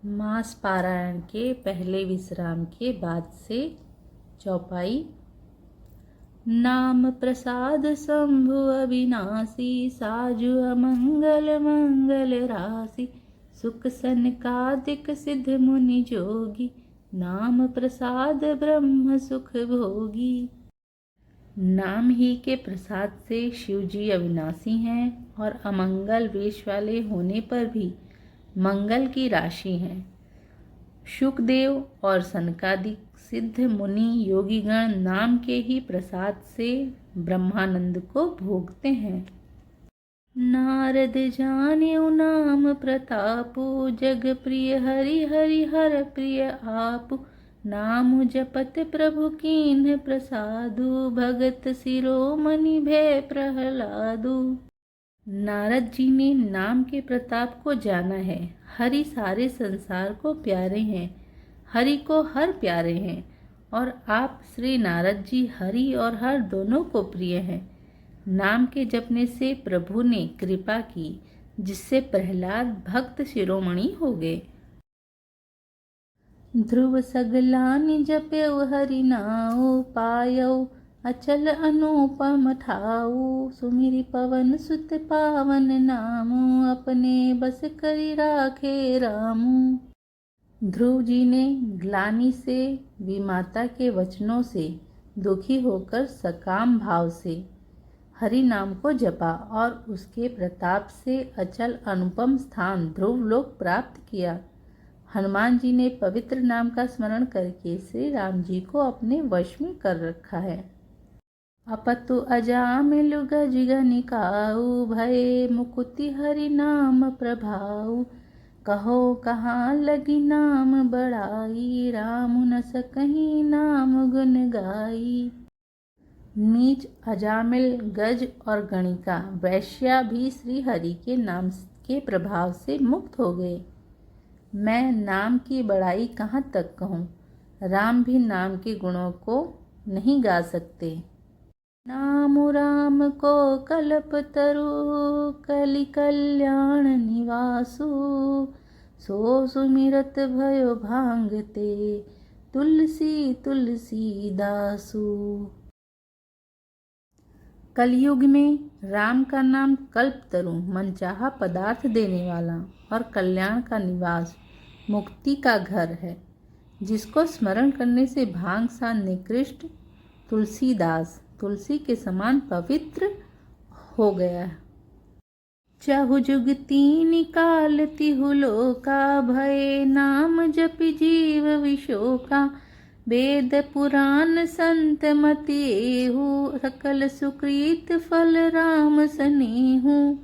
मास पारायण के पहले विश्राम के बाद से चौपाई। नाम प्रसाद शंभु अविनाशी, साजु अमंगल मंगल राशि। सुख सनकादिक सिद्ध मुनि जोगी, नाम प्रसाद ब्रह्म सुख भोगी। नाम ही के प्रसाद से शिवजी अविनाशी हैं और अमंगल वेश वाले होने पर भी मंगल की राशि हैं। शुकदेव और सनकादिक सिद्ध मुनि योगीगण नाम के ही प्रसाद से ब्रह्मानंद को भोगते हैं। नारद जान्यौ नाम प्रतापु, जग प्रिय हरि हरि हर प्रिय आपु। नाम जपत प्रभु कीन्ह प्रसादु, भगत शिरोमणि भय प्रहलादु। नारद जी ने नाम के प्रताप को जाना है। हरि सारे संसार को प्यारे हैं, हरि को हर प्यारे हैं, और आप श्री नारद जी हरि और हर दोनों को प्रिय हैं। नाम के जपने से प्रभु ने कृपा की, जिससे प्रहलाद भक्त शिरोमणि हो गए। ध्रुव सगलानि जप्यौ हरि नाउ, पायौ अचल अनुपम ठाऊ। सुमिरि पवन सुत पावन नामु, अपने बस करि राखे रामू। ध्रुव जी ने ग्लानि से, विमाता के वचनों से दुखी होकर सकाम भाव से हरि नाम को जपा और उसके प्रताप से अचल अनुपम स्थान ध्रुव लोक प्राप्त किया। हनुमान जी ने पवित्र नाम का स्मरण करके श्री राम जी को अपने वश में कर रखा है। अपतु अजामिलु गज गनिकाऊ, भये मुकुति हरि नाम प्रभाऊ। कहो कहाँ लगी नाम बड़ाई, राम न सकहीं नाम गुण गाई। नीच अजामिल गज और गणिका वैश्या भी श्री हरि के नाम के प्रभाव से मुक्त हो गए। मैं नाम की बड़ाई कहाँ तक कहूँ, राम भी नाम के गुणों को नहीं गा सकते। नाम राम को कल्प तरु, कलि कल्याण निवासु। सो सुमिरत भयो भांगते, तुलसी तुलसी दासु। कलयुग में राम का नाम कल्पतरु, मनचाहा पदार्थ देने वाला और कल्याण का निवास, मुक्ति का घर है। जिसको स्मरण करने से भांग सा निकृष्ट तुलसीदास तुलसी के समान पवित्र हो गया। चाहु जुग तीन काल तिहु लोका, भये नाम जपि जीव विशोका। वेद पुराण संत मति एहु, सकल सुकृत फल राम सनेहु।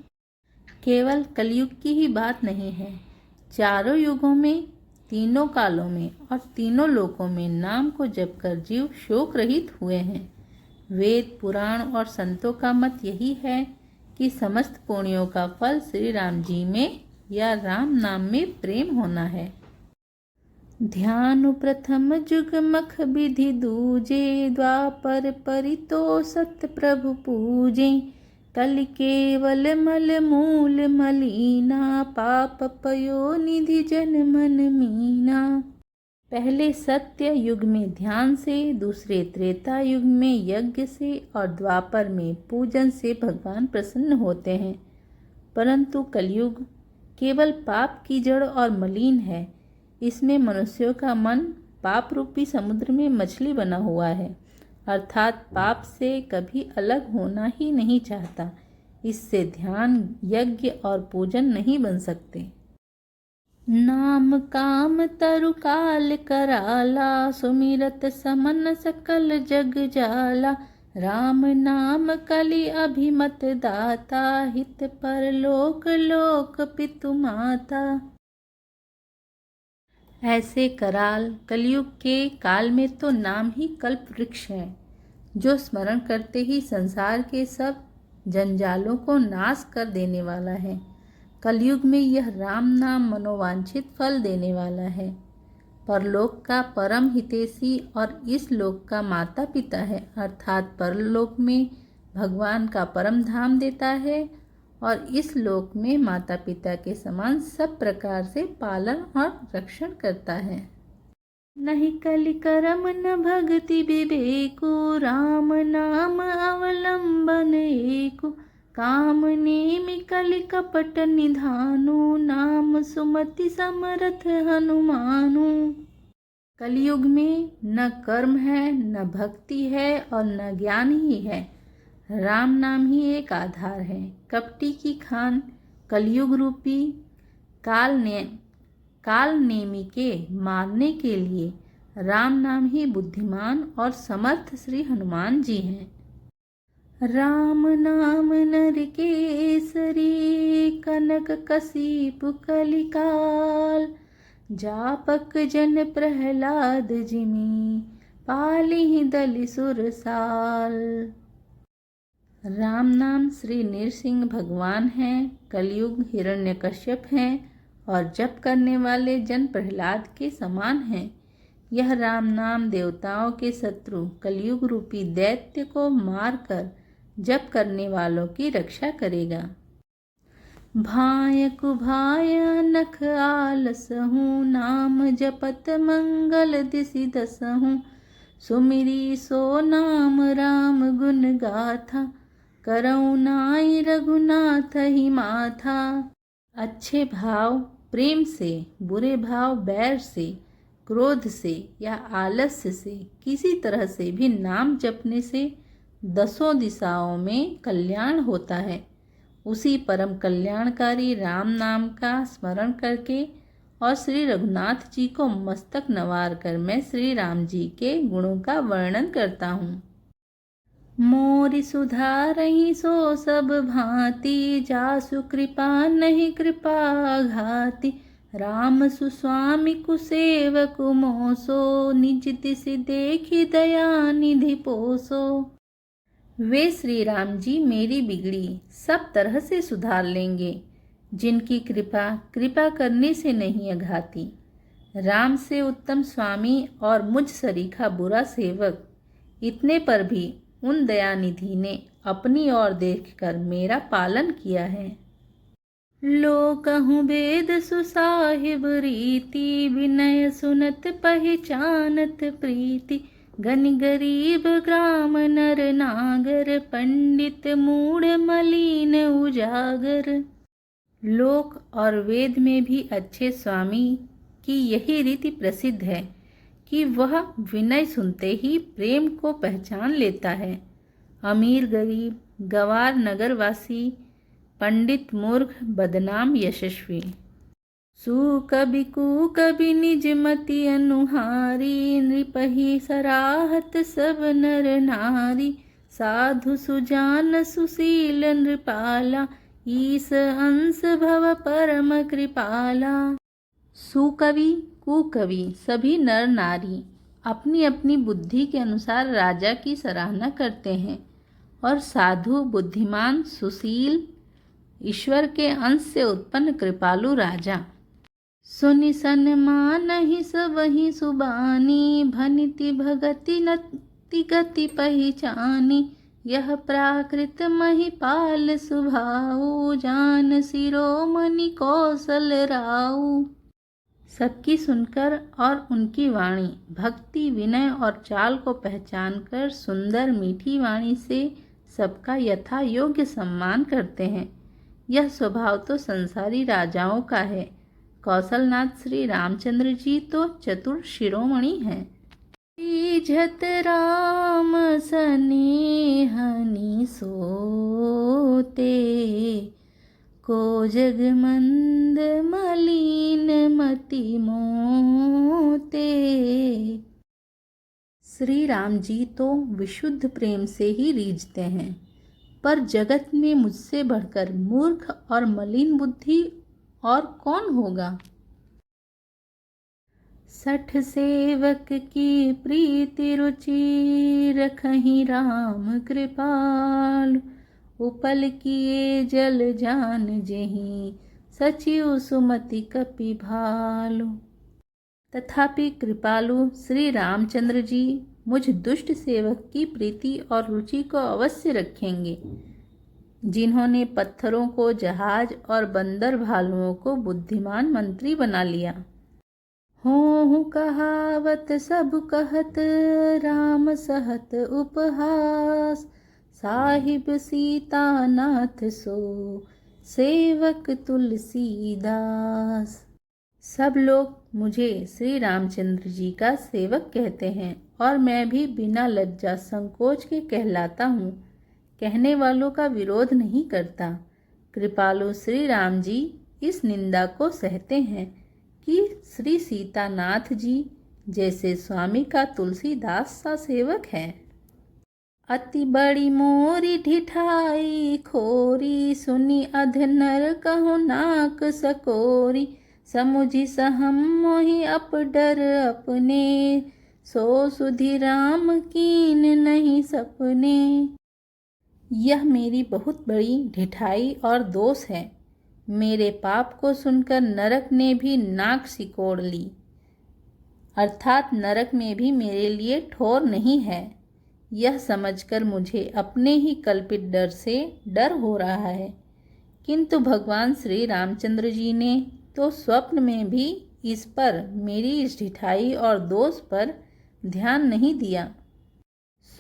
केवल कलयुग की ही बात नहीं है, चारों युगों में, तीनों कालों में और तीनों लोकों में नाम को जपकर जीव शोक रहित हुए हैं। वेद पुराण और संतों का मत यही है कि समस्त पुण्यों का फल श्री राम जी में या राम नाम में प्रेम होना है। ध्यान प्रथम जुग मख विधि दूजे, द्वापर परितो सत प्रभु पूजे। कल केवल मल मूल मलीना, पाप पयो निधि जन मन मीना। पहले सत्य युग में ध्यान से, दूसरे त्रेता युग में यज्ञ से और द्वापर में पूजन से भगवान प्रसन्न होते हैं। परंतु कलयुग केवल पाप की जड़ और मलिन है। इसमें मनुष्यों का मन पाप रूपी समुद्र में मछली बना हुआ है, अर्थात पाप से कभी अलग होना ही नहीं चाहता। इससे ध्यान, यज्ञ और पूजन नहीं बन सकते। नाम काम तरु काल कराला, सुमिरत समन सकल जग जाला। राम नाम कलि अभिमत दाता, हित पर लोक लोक पितु माता। ऐसे कराल कलयुग के काल में तो नाम ही कल्प वृक्ष है, जो स्मरण करते ही संसार के सब जंजालों को नाश कर देने वाला है। कलयुग में यह राम नाम मनोवांछित फल देने वाला है। परलोक का परम हितैषी और इस लोक का माता पिता है, अर्थात परलोक में भगवान का परम धाम देता है और इस लोक में माता पिता के समान सब प्रकार से पालन और रक्षण करता है। नहीं कलि करम न भक्ति विवेकु, राम नाम अवलंबन एकु। काम नेमि कलि कपट निधानु, नाम सुमति समरथ हनुमानु। कलयुग में न कर्म है, न भक्ति है और न ज्ञान ही है। राम नाम ही एक आधार है। कपटी की खान कलयुग रूपी काल नेमी के मारने के लिए राम नाम ही बुद्धिमान और समर्थ श्री हनुमान जी हैं। राम नाम नर केसरी, कनक कसीप कलिकाल। जापक जन प्रहलाद जिमि, पालिहि दलि सुरसाल। राम नाम श्री नृसिंह भगवान हैं, कलयुग हिरण्यकश्यप हैं और जप करने वाले जन प्रहलाद के समान हैं। यह राम नाम देवताओं के शत्रु कलयुग रूपी दैत्य को मारकर जप करने वालों की रक्षा करेगा। भाय कुभाय नख आलसहूँ, नाम जपत मंगल दिसि दसहूँ। सुमिरी सो नाम राम गुण गाथा, करऊ नाई रघुनाथ ही माथा। अच्छे भाव प्रेम से, बुरे भाव बैर से, क्रोध से या आलस्य से, किसी तरह से भी नाम जपने से 10 दिशाओं में कल्याण होता है। उसी परम कल्याणकारी राम नाम का स्मरण करके और श्री रघुनाथ जी को मस्तक नवार कर मैं श्री राम जी के गुणों का वर्णन करता हूँ। मोरि सुधारहि सो सब भांति, जासु कृपा नहीं कृपा घाति। राम सुस्वामी कुसेवकु मोसो, निज तिसि देखि दया निधि पोसो। वे श्री राम जी मेरी बिगड़ी सब तरह से सुधार लेंगे, जिनकी कृपा करने से नहीं अघाती। राम से उत्तम स्वामी और मुझ सरीखा बुरा सेवक, इतने पर भी उन दयानिधि ने अपनी ओर देखकर मेरा पालन किया है। लो कहूँ वेद सुसाहिब रीति, विनय सुनत पहचानत प्रीति। गनि गरीब ग्राम नर नागर, पंडित मूढ़ मलीन उजागर। लोक और वेद में भी अच्छे स्वामी की यही रीति प्रसिद्ध है कि वह विनय सुनते ही प्रेम को पहचान लेता है। अमीर गरीब, गंवार नगरवासी, पंडित मूर्ख, बदनाम यशस्वी। सुकवि कुकवि निज मति अनुहारी, नृपहि सराहत सब नर नारी। साधु सुजान सुशील नृपाला, ईस अंश भव परम कृपाला। सुकवि कुकवि सभी नर नारी अपनी अपनी बुद्धि के अनुसार राजा की सराहना करते हैं, और साधु, बुद्धिमान, सुशील, ईश्वर के अंश से उत्पन्न कृपालु राजा। सुनि सन्मानहि सबहि सुबानी, भनिति भगति नति गति पहिचानी। यह प्राकृत महिपाल सुभाऊ, जान शिरोमणि कौशल राऊ। सबकी सुनकर और उनकी वाणी, भक्ति, विनय और चाल को पहचानकर सुंदर मीठी वाणी से सबका यथा योग्य सम्मान करते हैं। यह स्वभाव तो संसारी राजाओं का है। कौशलनाथ श्री रामचंद्र जी तो चतुर शिरोमणि हैं। इज्जत राम सनेहनि सोते, को जग मंद मलीन मति मोते। श्री राम जी तो विशुद्ध प्रेम से ही रीझते हैं, पर जगत में मुझसे बढ़कर मूर्ख और मलिन बुद्धि और कौन होगा। सठ सेवक की प्रीति रुचि, रखहि राम कृपाल। उपल किए जल जान जेहि, सचिव सुमति कपि भालु। तथापि कृपालु श्री रामचंद्र जी मुझ दुष्ट सेवक की प्रीति और रुचि को अवश्य रखेंगे। जिन्होंने पत्थरों को जहाज और बंदर भालुओं को बुद्धिमान मंत्री बना लिया। हो कहावत सब कहत, राम सहत उपहास, साहिब सीता नाथ सो, सेवक तुलसीदास। सब लोग मुझे श्री रामचंद्र जी का सेवक कहते हैं और मैं भी बिना लज्जा संकोच के कहलाता हूँ। कहने वालों का विरोध नहीं करता। कृपालु श्री राम जी इस निंदा को सहते हैं कि श्री सीतानाथ जी जैसे स्वामी का तुलसीदास सा सेवक है। अति बड़ी मोरी ढिठाई खोरी, सुनी अध नर कहो नाक सकोरी, समुझी सहम मोहि अप डर अपने, सो सुधि राम कीन नहीं सपने। यह मेरी बहुत बड़ी ढिठाई और दोष है। मेरे पाप को सुनकर नरक ने भी नाक सिकोड़ ली, अर्थात नरक में भी मेरे लिए ठोर नहीं है। यह समझकर मुझे अपने ही कल्पित डर से डर हो रहा है। किंतु भगवान श्री रामचंद्र जी ने तो स्वप्न में भी इस पर, मेरी इस ढिठाई और दोष पर ध्यान नहीं दिया।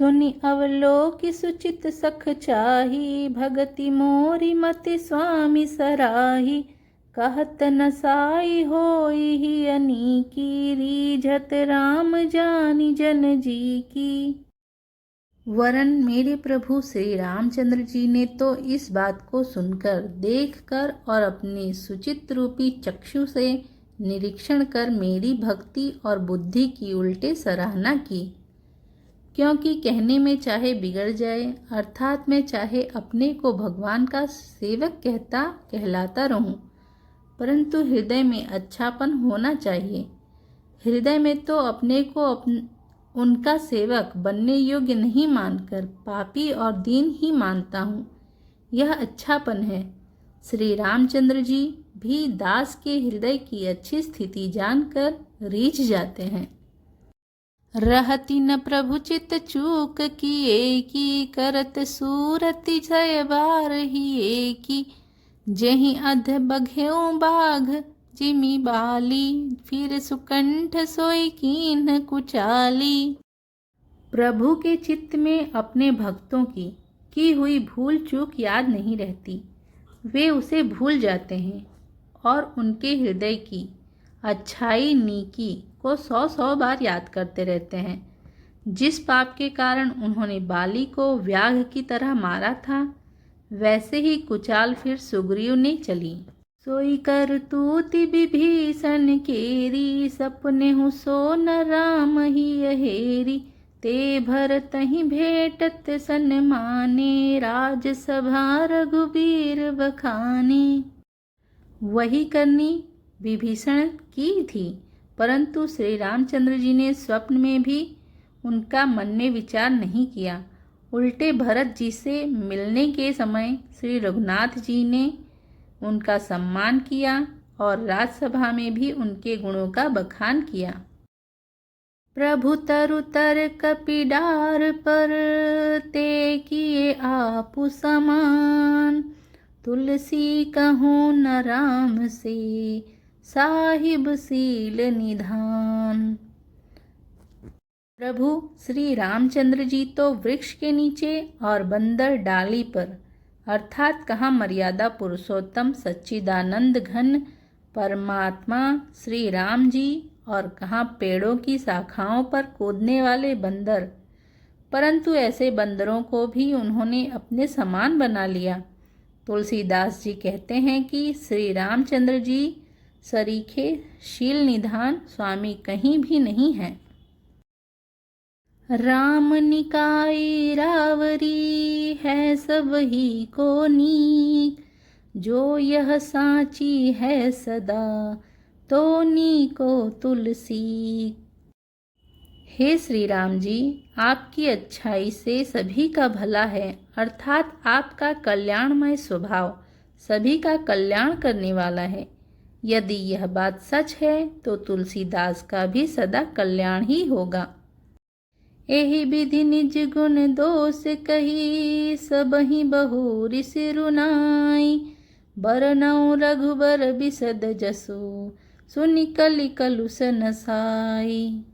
सुनि अवलोकि सुचित सख चाही, भगति मोरी मति स्वामी सराही, कहत न साई होई ही अनीकी, रीझत राम जानी जन जी की। वरन मेरे प्रभु श्री रामचंद्र जी ने तो इस बात को सुनकर, देखकर और अपने सुचित रूपी चक्षु से निरीक्षण कर मेरी भक्ति और बुद्धि की उल्टे सराहना की। क्योंकि कहने में चाहे बिगड़ जाए, अर्थात मैं चाहे अपने को भगवान का सेवक कहलाता रहूं, परंतु हृदय में अच्छापन होना चाहिए। हृदय में तो अपने को उनका सेवक बनने योग्य नहीं मानकर पापी और दीन ही मानता हूँ। यह अच्छापन है। श्री रामचंद्र जी भी दास के हृदय की अच्छी स्थिति जानकर रीझ जाते हैं। रहती न प्रभु चित चूक किए की, करत सूरति छय बार ही की, जहीं अध बघेऊ बाघ जिमी बाली, फिर सुकंठ सोई कीन्ह कुचाली। प्रभु के चित्त में अपने भक्तों की हुई भूल चूक याद नहीं रहती। वे उसे भूल जाते हैं और उनके हृदय की अच्छाई नीकी को 100 बार याद करते रहते हैं। जिस पाप के कारण उन्होंने बाली को व्याघ की तरह मारा था, वैसे ही कुचाल फिर सुग्रीव ने चली। सोई करतूति विभीषण केरी, सपने हूँ सो न राम ही अहेरी, ते भरत ही भेटत सन्माने, राजसभा रघुबीर बखाने। वही करनी विभीषण की थी, परंतु श्री रामचंद्र जी ने स्वप्न में भी उनका मन में विचार नहीं किया। उल्टे भरत जी से मिलने के समय श्री रघुनाथ जी ने उनका सम्मान किया और राजसभा में भी उनके गुणों का बखान किया। प्रभु तरु तर कपिडार पर, ते किए आपु समान, तुलसी कहूँ न राम से, साहिब सील निधान। प्रभु श्री रामचंद्र जी तो वृक्ष के नीचे और बंदर डाली पर, अर्थात कहाँ मर्यादा पुरुषोत्तम सच्चिदानंद घन परमात्मा श्री राम जी और कहाँ पेड़ों की शाखाओं पर कूदने वाले बंदर, परंतु ऐसे बंदरों को भी उन्होंने अपने समान बना लिया। तुलसीदास जी कहते हैं कि श्री रामचंद्र जी सरीखे शील निधान स्वामी कहीं भी नहीं हैं। राम निकाई रावरी, है सब ही को नीक, जो यह साची है सदा, तो नीको तुलसी। हे श्री राम जी, आपकी अच्छाई से सभी का भला है, अर्थात आपका कल्याणमय स्वभाव सभी का कल्याण करने वाला है। यदि यह बात सच है तो तुलसीदास का भी सदा कल्याण ही होगा। एहि विधि निज गुण दोष कही, सबहि बहुरी सिरुनाई। बरनउँ रघुबर बिसद जसु, सुनि कलि कलुष नसाई।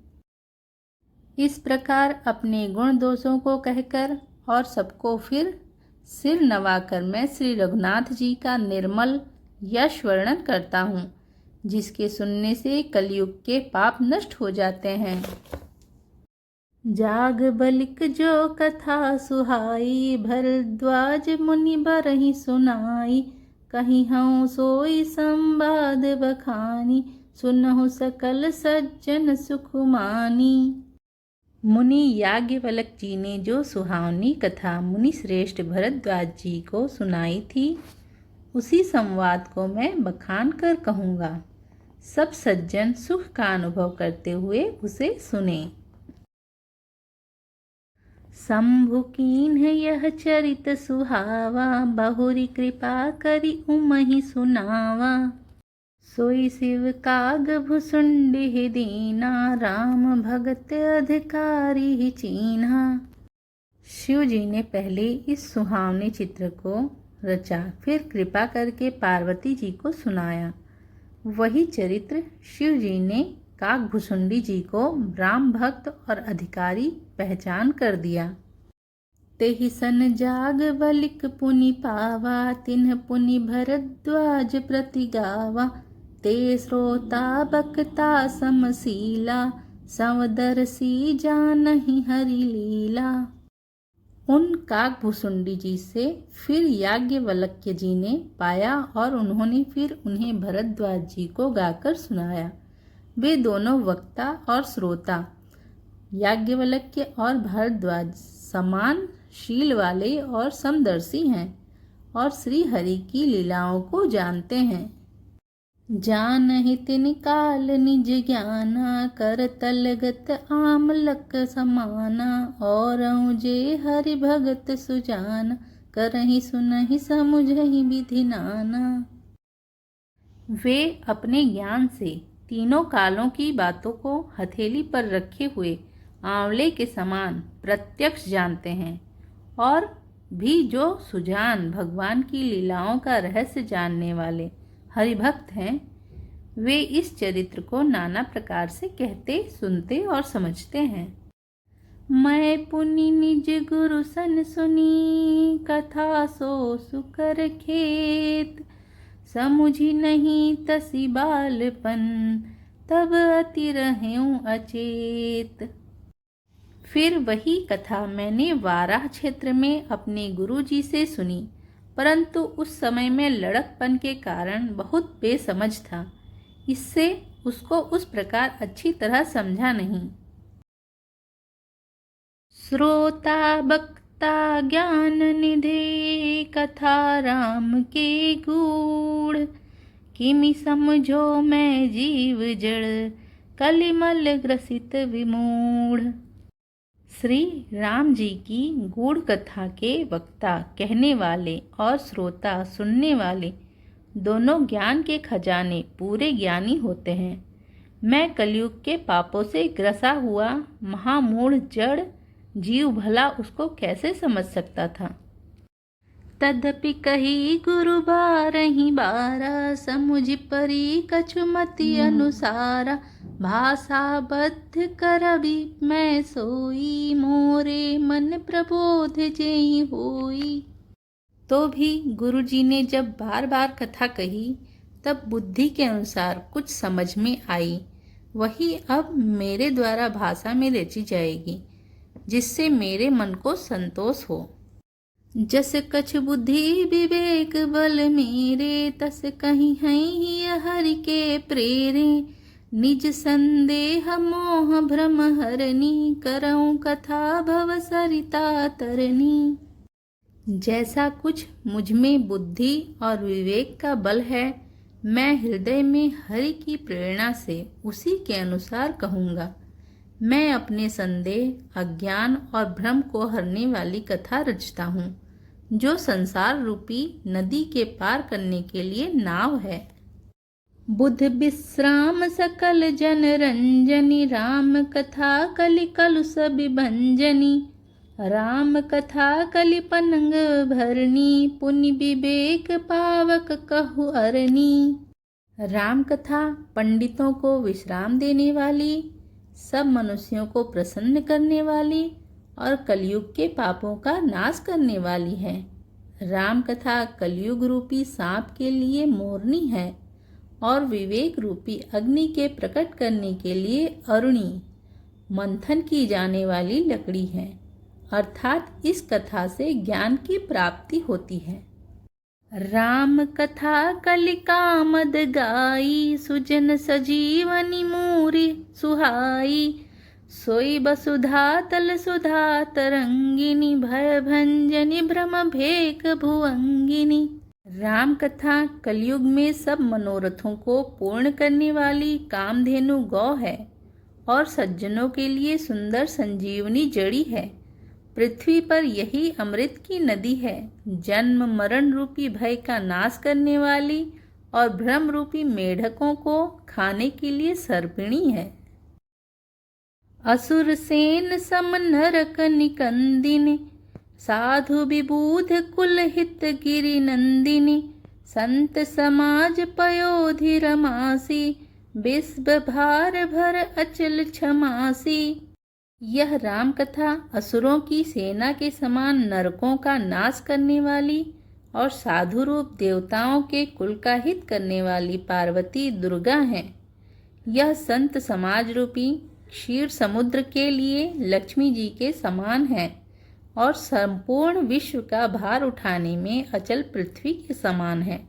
इस प्रकार अपने गुण दोषों को कहकर और सबको फिर सिर नवाकर मैं श्री रघुनाथ जी का निर्मल यश वर्णन करता हूँ, जिसके सुनने से कलयुग के पाप नष्ट हो जाते हैं। जाग बलिक जो कथा सुहाई, भरद्वाज मुनि बरहि सुनाई। कहीं हूँ सोई संवाद बखानी, सुनहु सकल सज्जन सुख मानी। मुनि याज्ञवल्क्य जी ने जो सुहावनी कथा मुनि श्रेष्ठ भरद्वाज जी को सुनाई थी, उसी संवाद को मैं बखान कर कहूँगा। सब सज्जन सुख का अनुभव करते हुए उसे सुने। शंभु कीन्ह यह चरित सुहावा, बहुरी कृपा करि उमहि सुनावा। सोई शिव काग भुसुंडी दीना, राम भगत अधिकारी ही चीन्हा। शिव जी ने पहले इस सुहावने चित्र को रचा, फिर कृपा करके पार्वती जी को सुनाया। वही चरित्र शिव जी ने काकभुसुंडी जी को राम भक्त और अधिकारी पहचान कर दिया। तेहि सन जाग बलिक पुनि पावा, तिन्ह पुनि भरद्वाज प्रति गावा। ते श्रोता बक्ता समशीला, संवदर्शी जानहि हरि लीला। उन काकभुसुंडी जी से फिर याज्ञवल्क्य जी ने पाया और उन्होंने फिर उन्हें भरद्वाज जी को गाकर सुनाया। वे दोनों वक्ता और श्रोता याज्ञवल्क्य और भरद्वाज समान शील वाले और समदर्शी हैं और श्री हरि की लीलाओं को जानते हैं। जानहि तिन काल निज ज्ञाना, कर तलगत आमलक समाना। और जे हरि भगत सुजान, करहि सुनहि समुझहि विधि नाना। वे अपने ज्ञान से तीनों कालों की बातों को हथेली पर रखे हुए आंवले के समान प्रत्यक्ष जानते हैं, और भी जो सुजान भगवान की लीलाओं का रहस्य जानने वाले हरिभक्त हैं, वे इस चरित्र को नाना प्रकार से कहते, सुनते और समझते हैं। मैं पुनि निज गुरु सन सुनी, कथा सो सुकर खेत। समुझी नहीं तसी बालपन, तब अति रहें अचेत। फिर वही कथा मैंने वाराह क्षेत्र में अपने गुरुजी से सुनी, परंतु उस समय में लड़कपन के कारण बहुत बेसमझ था, इससे उसको उस प्रकार अच्छी तरह समझा नहीं। श्रोता बक्ता ज्ञान निधि, कथा राम के गूढ़। किमि समझो मैं जीव जड़, कलिमल ग्रसित विमूढ़। श्री राम जी की गूढ़ कथा के वक्ता कहने वाले और श्रोता सुनने वाले दोनों ज्ञान के खजाने पूरे ज्ञानी होते हैं। मैं कलयुग के पापों से ग्रसा हुआ महामूढ़ जड़ जीव भला उसको कैसे समझ सकता था। तदपि कही गुरु बारहि बारा, समुझ परी कछु मति अनुसारा। भाषा बद्ध करबि मैं सोई, मोरे मन प्रबोध जेहि होई। तो भी गुरुजी ने जब बार बार कथा कही, तब बुद्धि के अनुसार कुछ समझ में आई, वही अब मेरे द्वारा भाषा में रची जाएगी, जिससे मेरे मन को संतोष हो। जस कछ बुद्धि विवेक बल मेरे, तस कहीं हैं हरि के प्रेरे। निज संदेह मोह भ्रम हरनी, करऊं कथा भव सरिता तरनी। जैसा कुछ मुझ में बुद्धि और विवेक का बल है, मैं हृदय में हरि की प्रेरणा से उसी के अनुसार कहूँगा। मैं अपने संदेह, अज्ञान और भ्रम को हरने वाली कथा रचता हूँ, जो संसार रूपी नदी के पार करने के लिए नाव है। बुध विश्राम सकल जन रंजनी, राम कथा कलि कलुष विभंजनी। राम कथा कलि पनंग भरनी, पुनि विवेक पावक कहु अरनी। राम कथा पंडितों को विश्राम देने वाली, सब मनुष्यों को प्रसन्न करने वाली और कलयुग के पापों का नाश करने वाली है। राम कथा कलयुग रूपी सांप के लिए मोरनी है और विवेक रूपी अग्नि के प्रकट करने के लिए अरुणी, मंथन की जाने वाली लकड़ी है। अर्थात इस कथा से ज्ञान की प्राप्ति होती है। राम कथा कलि कामद गाई, सुजन सजीवनी मूरी सुहाई। सोई बसुधा तल सुधा तरंगिनी, भय भंजनी भ्रम भेक भुवंगिनी। राम कथा कलयुग में सब मनोरथों को पूर्ण करने वाली कामधेनु गौ है और सज्जनों के लिए सुंदर संजीवनी जड़ी है। पृथ्वी पर यही अमृत की नदी है, जन्म मरण रूपी भय का नाश करने वाली और भ्रम रूपी मेढकों को खाने के लिए सर्पिणी है। असुर सेन सम नरक निकंदिनी, साधु विबूध कुल हित गिरि नंदिनी। संत समाज पयोधि रमासी, विश्व भार भर अचल क्षमासी। यह राम कथा असुरों की सेना के समान नरकों का नाश करने वाली और साधु रूप देवताओं के कुल का हित करने वाली पार्वती दुर्गा है। यह संत समाज रूपी क्षीर समुद्र के लिए लक्ष्मी जी के समान है और संपूर्ण विश्व का भार उठाने में अचल पृथ्वी के समान है।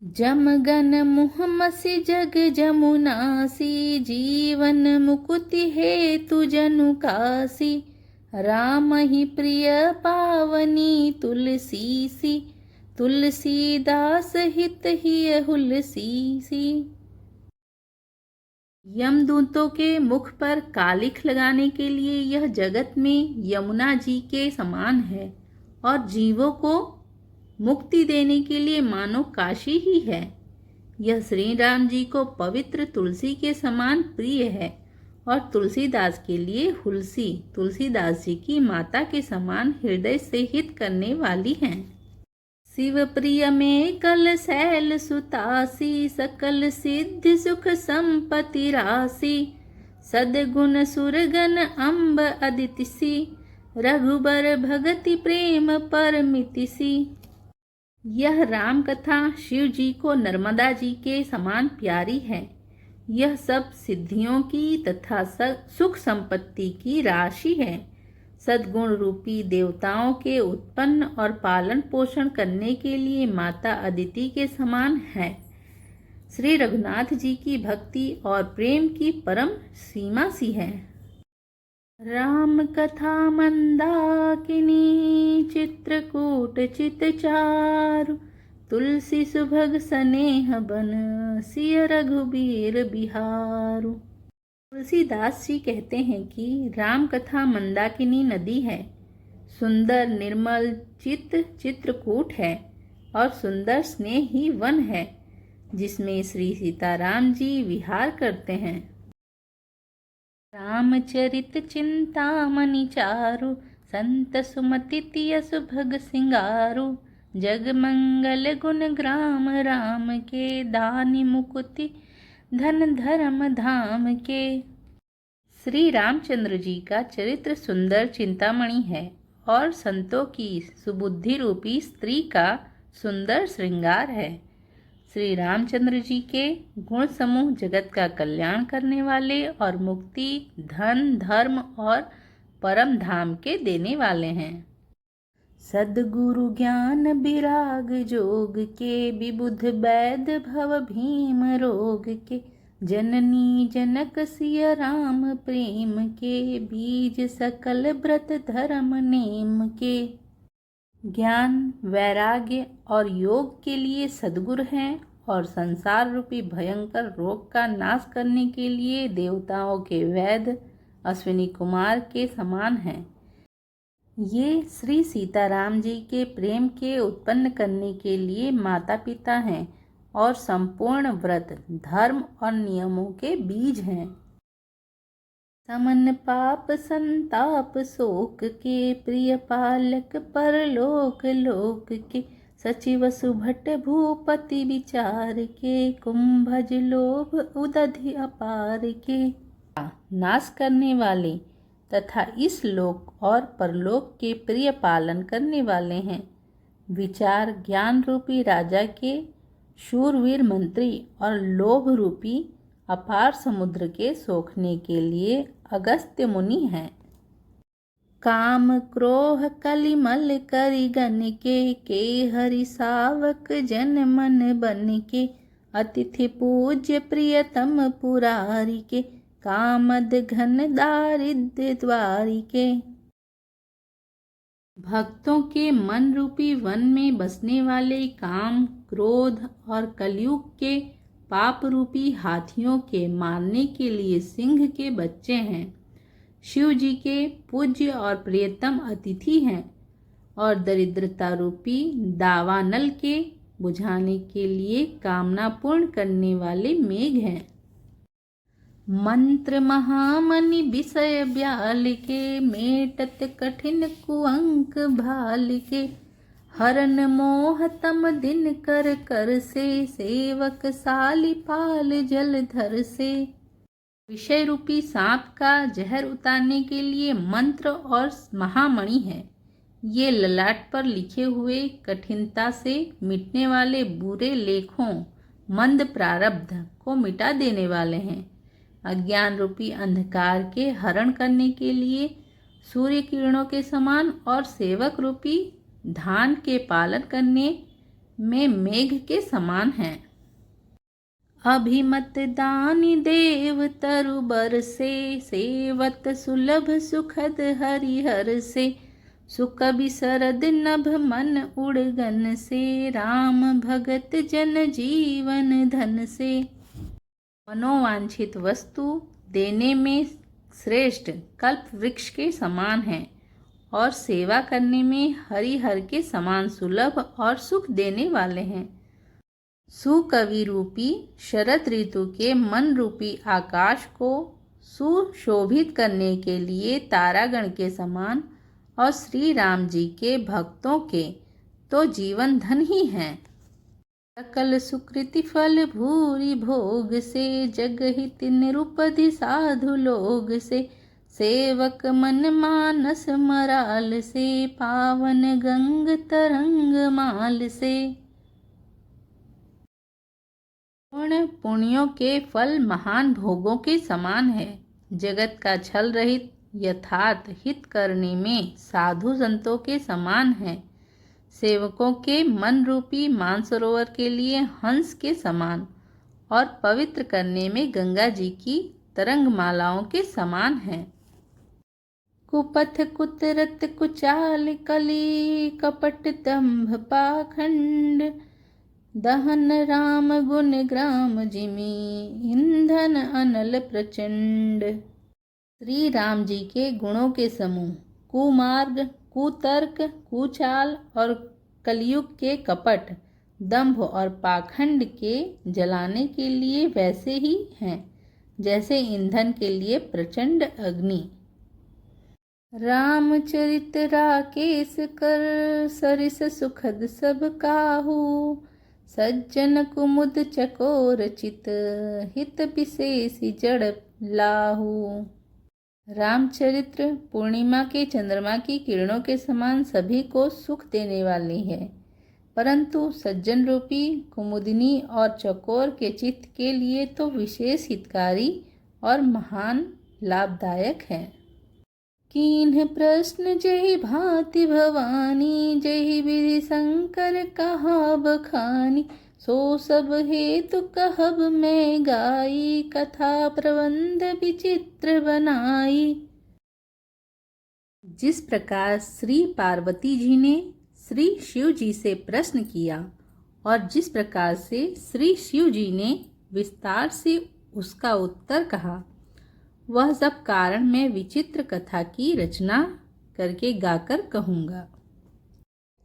जमगन मुहमसि जग जमुनासी, जीवन मुकुति हेतु जनु कासी। राम ही प्रिय पावनी तुलसीसी, तुलसीदास हित ही हुलसीसी। यमदूतों के मुख पर कालिख लगाने के लिए यह जगत में यमुना जी के समान है और जीवों को मुक्ति देने के लिए मानो काशी ही है। यह श्री राम जी को पवित्र तुलसी के समान प्रिय है और तुलसीदास के लिए हुलसी तुलसीदास जी की माता के समान हृदय से हित करने वाली हैं। शिव प्रिय में कल शैल सुतासी, सकल सिद्धि सुख संपत्ति राशि। सदगुण सुरगन अम्ब अदितिसी, रघुबर भगति प्रेम परमितिसी। यह राम कथा शिव जी को नर्मदा जी के समान प्यारी है। यह सब सिद्धियों की तथा सुख संपत्ति की राशि है। सद्गुण रूपी देवताओं के उत्पन्न और पालन पोषण करने के लिए माता अदिति के समान है। श्री रघुनाथ जी की भक्ति और प्रेम की परम सीमा सी है। राम कथा मंदाकिनी, चित्रकूट चित चारु। तुलसी सुभग स्नेह बन, सिय रघुबीर बिहारु। तुलसीदास जी कहते हैं कि राम कथा मंदाकिनी नदी है, सुंदर निर्मल चित्रकूट है और सुंदर स्नेह ही वन है जिसमें श्री सीताराम जी विहार करते हैं। रामचरित चिंतामणि चारु, संत सुमति तिय सुभग सिंगारु। जग मंगल गुण ग्राम राम के, दानि मुकुति धन धर्म धाम के। श्री रामचंद्र जी का चरित्र सुंदर चिंतामणि है और संतों की सुबुद्धि रूपी स्त्री का सुंदर श्रृंगार है। श्री रामचंद्र जी के गुण समूह जगत का कल्याण करने वाले और मुक्ति, धन, धर्म और परम धाम के देने वाले हैं। सद्गुरु ज्ञान विराग जोग के, विबुध वैद भव भीम रोग के। जननी जनक सिय राम प्रेम के, बीज सकल व्रत धर्म नेम के। ज्ञान, वैराग्य और योग के लिए सद्गुरु हैं और संसार रूपी भयंकर रोग का नाश करने के लिए देवताओं के वैद्य अश्विनी कुमार के समान हैं। ये श्री सीताराम जी के प्रेम के उत्पन्न करने के लिए माता पिता हैं और संपूर्ण व्रत धर्म और नियमों के बीज हैं। समन पाप संताप शोक के प्रिय पालक परलोक लोक के सचिव सुभट भूपति विचार के कुंभज लोभ उदधि अपार के नाश करने वाले तथा इस लोक और परलोक के प्रिय पालन करने वाले हैं। विचार ज्ञान रूपी राजा के शूरवीर मंत्री और लोभ रूपी अपार समुद्र के सोखने के लिए अगस्त्य मुनि हैं। काम क्रोह कलिमल करिगन के हरि सावक जन मन बन के अतिथि पूज्य प्रियतम पुरारी के कामद घन दारिद्र्य द्वारी के भक्तों के मन रूपी वन में बसने वाले काम क्रोध और कलयुग के पाप रूपी हाथियों के मारने के लिए सिंह के बच्चे हैं। शिव जी के पूज्य और प्रियतम अतिथि हैं और दरिद्रता रूपी दावानल के बुझाने के लिए कामना पूर्ण करने वाले मेघ हैं। मंत्र महामणि विषय ब्याल के मेटत कठिन कुअंक भाल के हरन मोह तम दिन कर कर से सेवक साली पाल जलधर से विषय रूपी सांप का जहर उतारने के लिए मंत्र और महामणि है। ये ललाट पर लिखे हुए कठिनता से मिटने वाले बुरे लेखों मंद प्रारब्ध को मिटा देने वाले हैं। अज्ञान रूपी अंधकार के हरण करने के लिए सूर्य किरणों के समान और सेवक रूपी धान के पालन करने में मेघ के समान हैं। अभिमत दानी देव तरुबर से सेवत सुलभ सुखद हरिहर से सुख बिसरद नभ मन उड़गन से राम भगत जन जीवन धन से मनोवांछित वस्तु देने में श्रेष्ठ कल्प वृक्ष के समान है और सेवा करने में हरिहर के समान सुलभ और सुख देने वाले हैं। सुकवि रूपी शरद ऋतु के मन रूपी आकाश को सुशोभित करने के लिए तारागण के समान और श्री राम जी के भक्तों के तो जीवन धन ही हैं। सकल सुकृति फल भूरि भोग से जगहित निरुपधि साधु लोग से सेवक मन मानस मराल से पावन गंग तरंग माल से पुण्यों के फल महान भोगों के समान है। जगत का छल रहित यथार्थ हित करने में साधु संतों के समान है। सेवकों के मन रूपी मानसरोवर के लिए हंस के समान और पवित्र करने में गंगा जी की तरंग मालाओं के समान है। कुपथ कुतरत कुचाल कली कपट दंभ पाखंड दहन राम गुण ग्राम जिमी ईंधन अनल प्रचंड। श्री राम जी के गुणों के समूह कुमार्ग कुतर्क कुचाल और कलयुग के कपट दंभ और पाखंड के जलाने के लिए वैसे ही हैं जैसे ईंधन के लिए प्रचंड अग्नि। रामचरित राकेश कर सरिस सुखद सब काहू सज्जन कुमुद चकोर चित हित विशेषी जड़ लाहू। रामचरित्र पूर्णिमा के चंद्रमा की किरणों के समान सभी को सुख देने वाली है, परंतु सज्जन रूपी कुमुदिनी और चकोर के चित्त के लिए तो विशेष हितकारी और महान लाभदायक है। कीन्ह प्रश्न जहि भांति भवानी जहि विधि शंकर कहा बखानी सो सब हेतु कहब मैं गाई कथा प्रबंध विचित्र बनाई। जिस प्रकार श्री पार्वती जी ने श्री शिव जी से प्रश्न किया और जिस प्रकार से श्री शिव जी ने विस्तार से उसका उत्तर कहा, वह सब कारण मैं विचित्र कथा की रचना करके गाकर कहूँगा।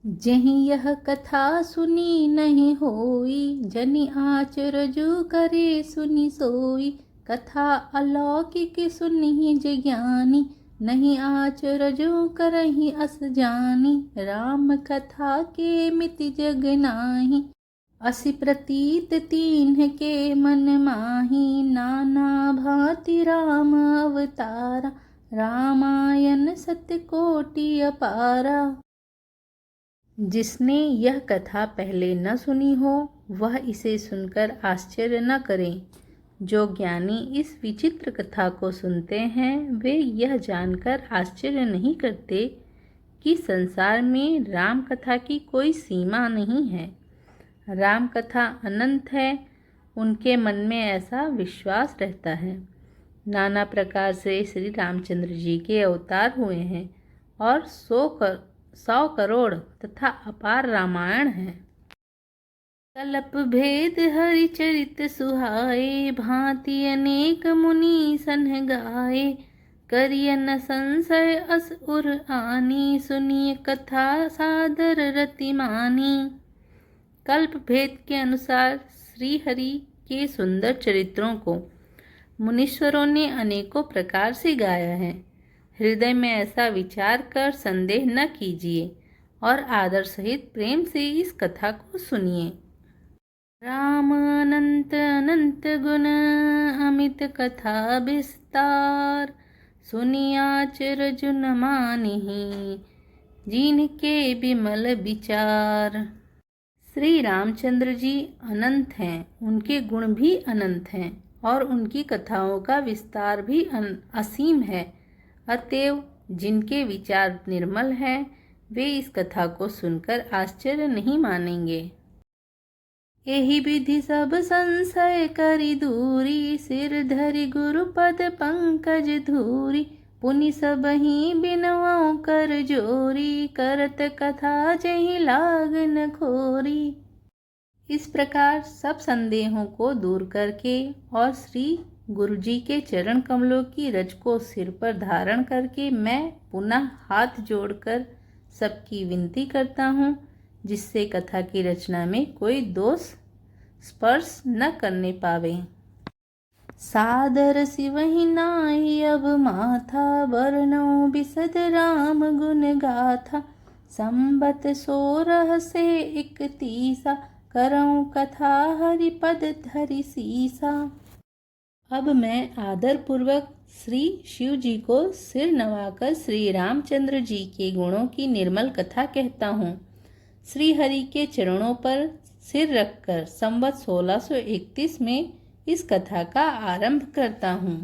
जहीं यह कथा सुनी नहीं होई, जनि आचर जो करे सुनी सोई। कथा अलौकिक सुनी जे ज्ञानी, नहीं आचर जो करहि अस जानी। राम कथा के मिति जग नाही, असि प्रतीत तीन्ह के मन माही। नाना भांति राम अवतारा, रामायण सत्य कोटि अपारा। जिसने यह कथा पहले न सुनी हो, वह इसे सुनकर आश्चर्य न करें। जो ज्ञानी इस विचित्र कथा को सुनते हैं, वे यह जानकर आश्चर्य नहीं करते कि संसार में राम कथा की कोई सीमा नहीं है। राम कथा अनंत है, उनके मन में ऐसा विश्वास रहता है। नाना प्रकार से श्री रामचंद्र जी के अवतार हुए हैं और 100 करोड़ तथा अपार रामायण है। कल्प भेद हरिचरित सुहाए, भांति अनेक मुनि सन्ह गाए। करिय न संशय अस उर आनी, सुनिय कथा सादर रति मानी। कल्प भेद के अनुसार श्री हरि के सुंदर चरित्रों को मुनीश्वरों ने अनेकों प्रकार से गाया है। हृदय में ऐसा विचार कर संदेह न कीजिए और आदर सहित प्रेम से इस कथा को सुनिए। राम अनंत अनंत गुण, अमित कथा विस्तार। सुनियाचर जुन मानिहि, जिनके विमल विचार। श्री रामचंद्र जी अनंत हैं, उनके गुण भी अनंत हैं और उनकी कथाओं का विस्तार भी असीम है। अतएव जिनके विचार निर्मल हैं, वे इस कथा को सुनकर आश्चर्य नहीं मानेंगे। एहि विधि सब संशय करि दूरी, सिर धरि गुरुपद पंकज धूरी। पुनि सबहि बिनवउ कर जोरी, करत कथा जहि लागन खोरी। इस प्रकार सब संदेहों को दूर करके और श्री गुरु जी के चरण कमलों की रज को सिर पर धारण करके मैं पुनः हाथ जोड़कर सबकी विनती करता हूँ, जिससे कथा की रचना में कोई दोष स्पर्श न करने पावे। सादर सिवहि नाहि अब माथा, वर्णौ बिसद राम गुण गाथा। संबत 16 से 31, करऊँ कथा हरिपद धरि सीसा। अब मैं आदर पूर्वक श्री शिव जी को सिर नवाकर श्री रामचंद्र जी के गुणों की निर्मल कथा कहता हूँ। श्री हरि के चरणों पर सिर रखकर संवत 1631 में इस कथा का आरंभ करता हूँ।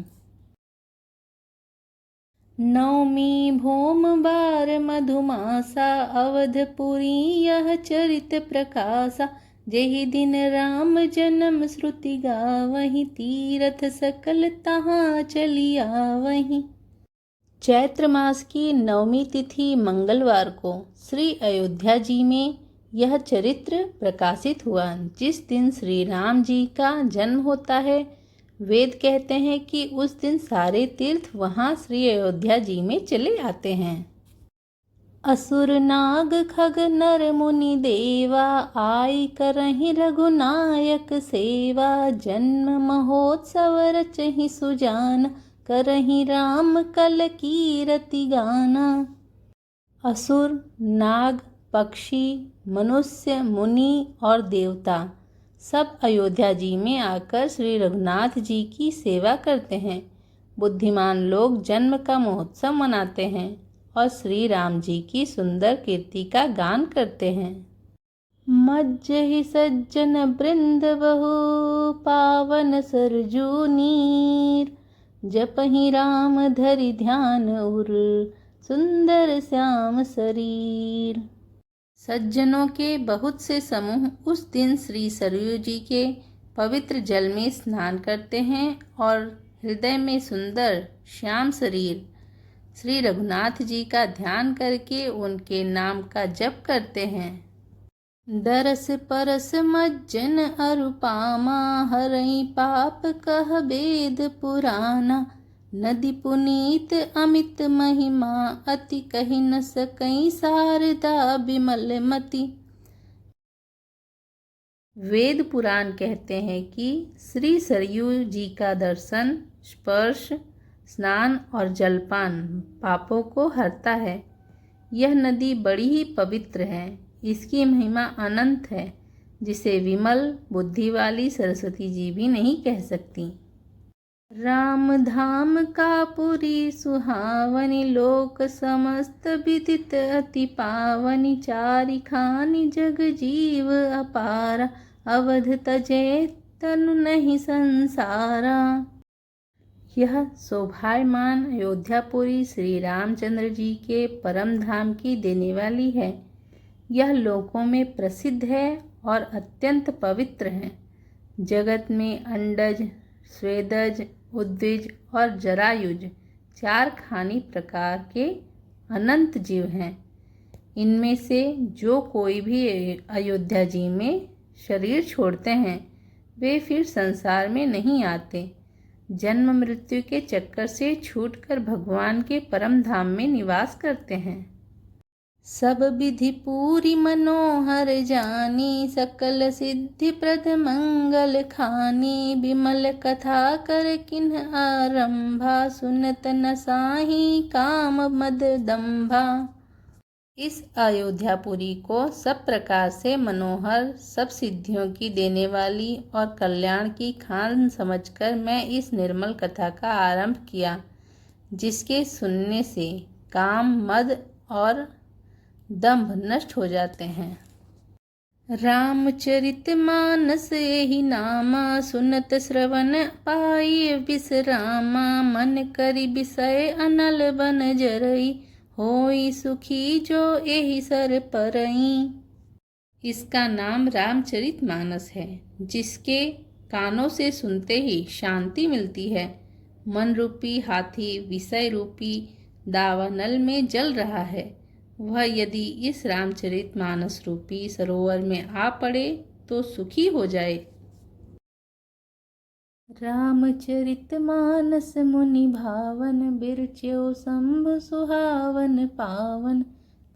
नवमी भौम बार मधुमासा, अवधपुरी यह चरित प्रकाशा। जेहि दिन राम जन्म श्रुति गावहि, तीरथ सकल तहाँ चली आवहि। चैत्र मास की नवमी तिथि मंगलवार को श्री अयोध्या जी में यह चरित्र प्रकाशित हुआ। जिस दिन श्री राम जी का जन्म होता है, वेद कहते हैं कि उस दिन सारे तीर्थ वहाँ श्री अयोध्या जी में चले आते हैं। असुर नाग खग नर मुनि देवा, आई करहि रघुनायक सेवा। जन्म महोत्सव रचहि सुजान, करहि राम कल कीरति गाना। असुर, नाग, पक्षी, मनुष्य, मुनि और देवता सब अयोध्या जी में आकर श्री रघुनाथ जी की सेवा करते हैं। बुद्धिमान लोग जन्म का महोत्सव मनाते हैं और श्री राम जी की सुंदर कीर्ति का गान करते हैं। मज्जहि सज्जन वृंद बहु, पावन सरजू नीर। जपहि राम धरि ध्यान उर, सुंदर श्याम शरीर। सज्जनों के बहुत से समूह उस दिन श्री सरयू जी के पवित्र जल में स्नान करते हैं और हृदय में सुंदर श्याम शरीर श्री रघुनाथ जी का ध्यान करके उनके नाम का जप करते हैं। दरस परस मज्जन अरुपामा, हरई पाप कह वेद पुराना। नदी पुनीत अमित महिमा, अति कही न सकई शारदा बिमल मति। वेद पुराण कहते हैं कि श्री सरयू जी का दर्शन, स्पर्श, स्नान और जलपान पापों को हरता है। यह नदी बड़ी ही पवित्र है। इसकी महिमा अनंत है, जिसे विमल बुद्धि वाली सरस्वती जी भी नहीं कह सकती। राम धाम का पुरी सुहावनी, लोक समस्त विदित अति पावनी। चारि खानी जग जीव अपारा, अवध तजे तनु नहीं संसारा। यह शोभायमान अयोध्यापुरी श्री रामचंद्र जी के परम धाम की देने वाली है। यह लोकों में प्रसिद्ध है और अत्यंत पवित्र है। जगत में अंडज, स्वेदज, उद्विज और जरायुज 4 खानी प्रकार के अनंत जीव हैं। इनमें से जो कोई भी अयोध्या जी में शरीर छोड़ते हैं, वे फिर संसार में नहीं आते। जन्म मृत्यु के चक्कर से छूटकर भगवान के परम धाम में निवास करते हैं। सब विधि पूरी मनोहर जानी, सकल सिद्धि प्रद मंगल खानी। विमल कथा कर किन्ह आरंभा, सुनत न साही काम मद दंभा। इस अयोध्यापुरी को सब प्रकार से मनोहर, सब सिद्धियों की देने वाली और कल्याण की खान समझकर मैं इस निर्मल कथा का आरंभ किया, जिसके सुनने से काम, मद और दंभ नष्ट हो जाते हैं। रामचरित मानस यही नामा, सुनत श्रवण पाई विश्रामा। मन करि विषय अनल बन जरई, होई सुखी जो यही सर परई। इसका नाम रामचरित मानस है, जिसके कानों से सुनते ही शांति मिलती है। मन रूपी हाथी विषय रूपी दावानल में जल रहा है। वह यदि इस रामचरित मानस रूपी सरोवर में आ पड़े तो सुखी हो जाए। रामचरित मानस मुनि भावन, बिरच्यो शंभु सुहावन पावन।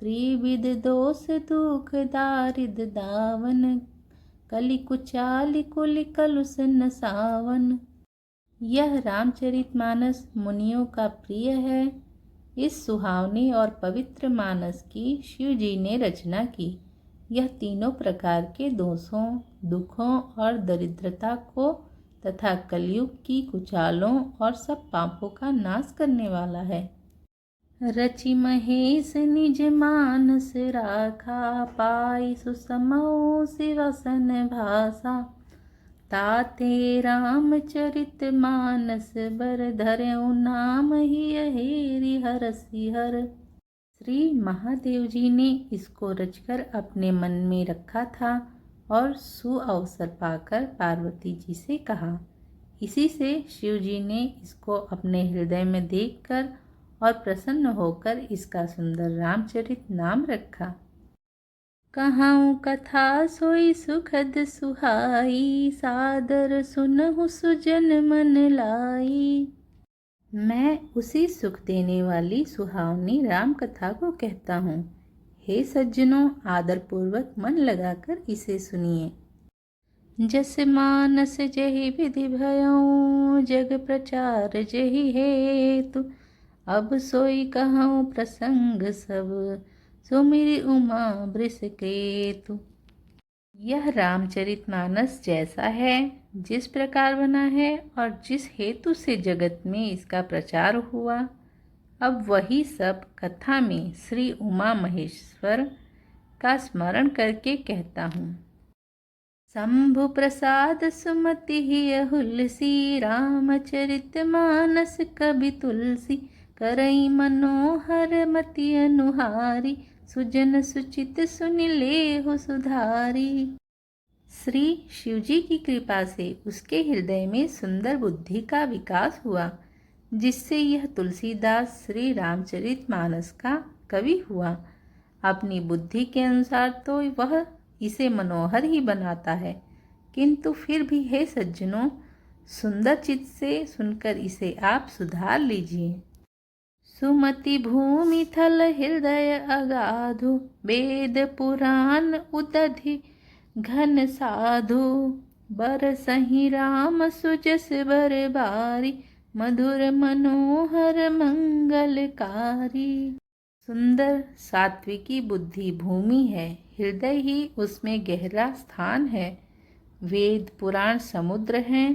त्रिविध दोष दुख दारिद दावन, कलि कुचालि कुलि कलुष नसावन। यह रामचरित मानस मुनियों का प्रिय है। इस सुहावनी और पवित्र मानस की शिव जी ने रचना की। यह तीनों प्रकार के दोषों, दुखों और दरिद्रता को तथा कलयुग की कुचालों और सब पापों का नाश करने वाला है। रचि महेश निज मानस राखा, पाई सुसमौ शिवसन भाषा। ताते रामचरित मानस बर, धर्यु नाम ही हेरि हरसि हर। श्री महादेव जी ने इसको रचकर अपने मन में रखा था और सुअवसर पाकर पार्वती जी से कहा। इसी से शिव जी ने इसको अपने हृदय में देखकर और प्रसन्न होकर इसका सुंदर रामचरित नाम रखा। कहाऊँ कथा सोई सुखद सुहाई, सादर सुनहु सुजन मन लाई। मैं उसी सुख देने वाली सुहावनी राम कथा को कहता हूँ। हे सज्जनों, आदरपूर्वक मन लगाकर इसे सुनिए। जस मानस जहि विधि भयऊँ, जग प्रचार जहि हेतु। अब सोई कहूँ प्रसंग सब, सुमिरि उमा वृषकेतु। यह रामचरित मानस जैसा है, जिस प्रकार बना है और जिस हेतु से जगत में इसका प्रचार हुआ, अब वही सब कथा में श्री उमा महेश्वर का स्मरण करके कहता हूँ। शंभु प्रसाद सुमति हिय हुलसी, रामचरित मानस कवि तुलसी। करई मनोहर मति अनुहारी, सुजन सुचित सुनि लेहु सुधारी। श्री शिवजी की कृपा से उसके हृदय में सुंदर बुद्धि का विकास हुआ, जिससे यह तुलसीदास श्री रामचरित मानस का कवि हुआ। अपनी बुद्धि के अनुसार तो वह इसे मनोहर ही बनाता है, किंतु फिर भी हे सज्जनों, सुंदर चित्त से सुनकर इसे आप सुधार लीजिए। सुमति भूमि थल हृदय अगाधु, वेद पुराण उदधि घन साधु। बरसहि राम सुजस बर बारी, मधुर मनोहर मंगलकारी। सुंदर सात्विकी बुद्धि भूमि है, हृदय ही उसमें गहरा स्थान है। वेद पुराण समुद्र हैं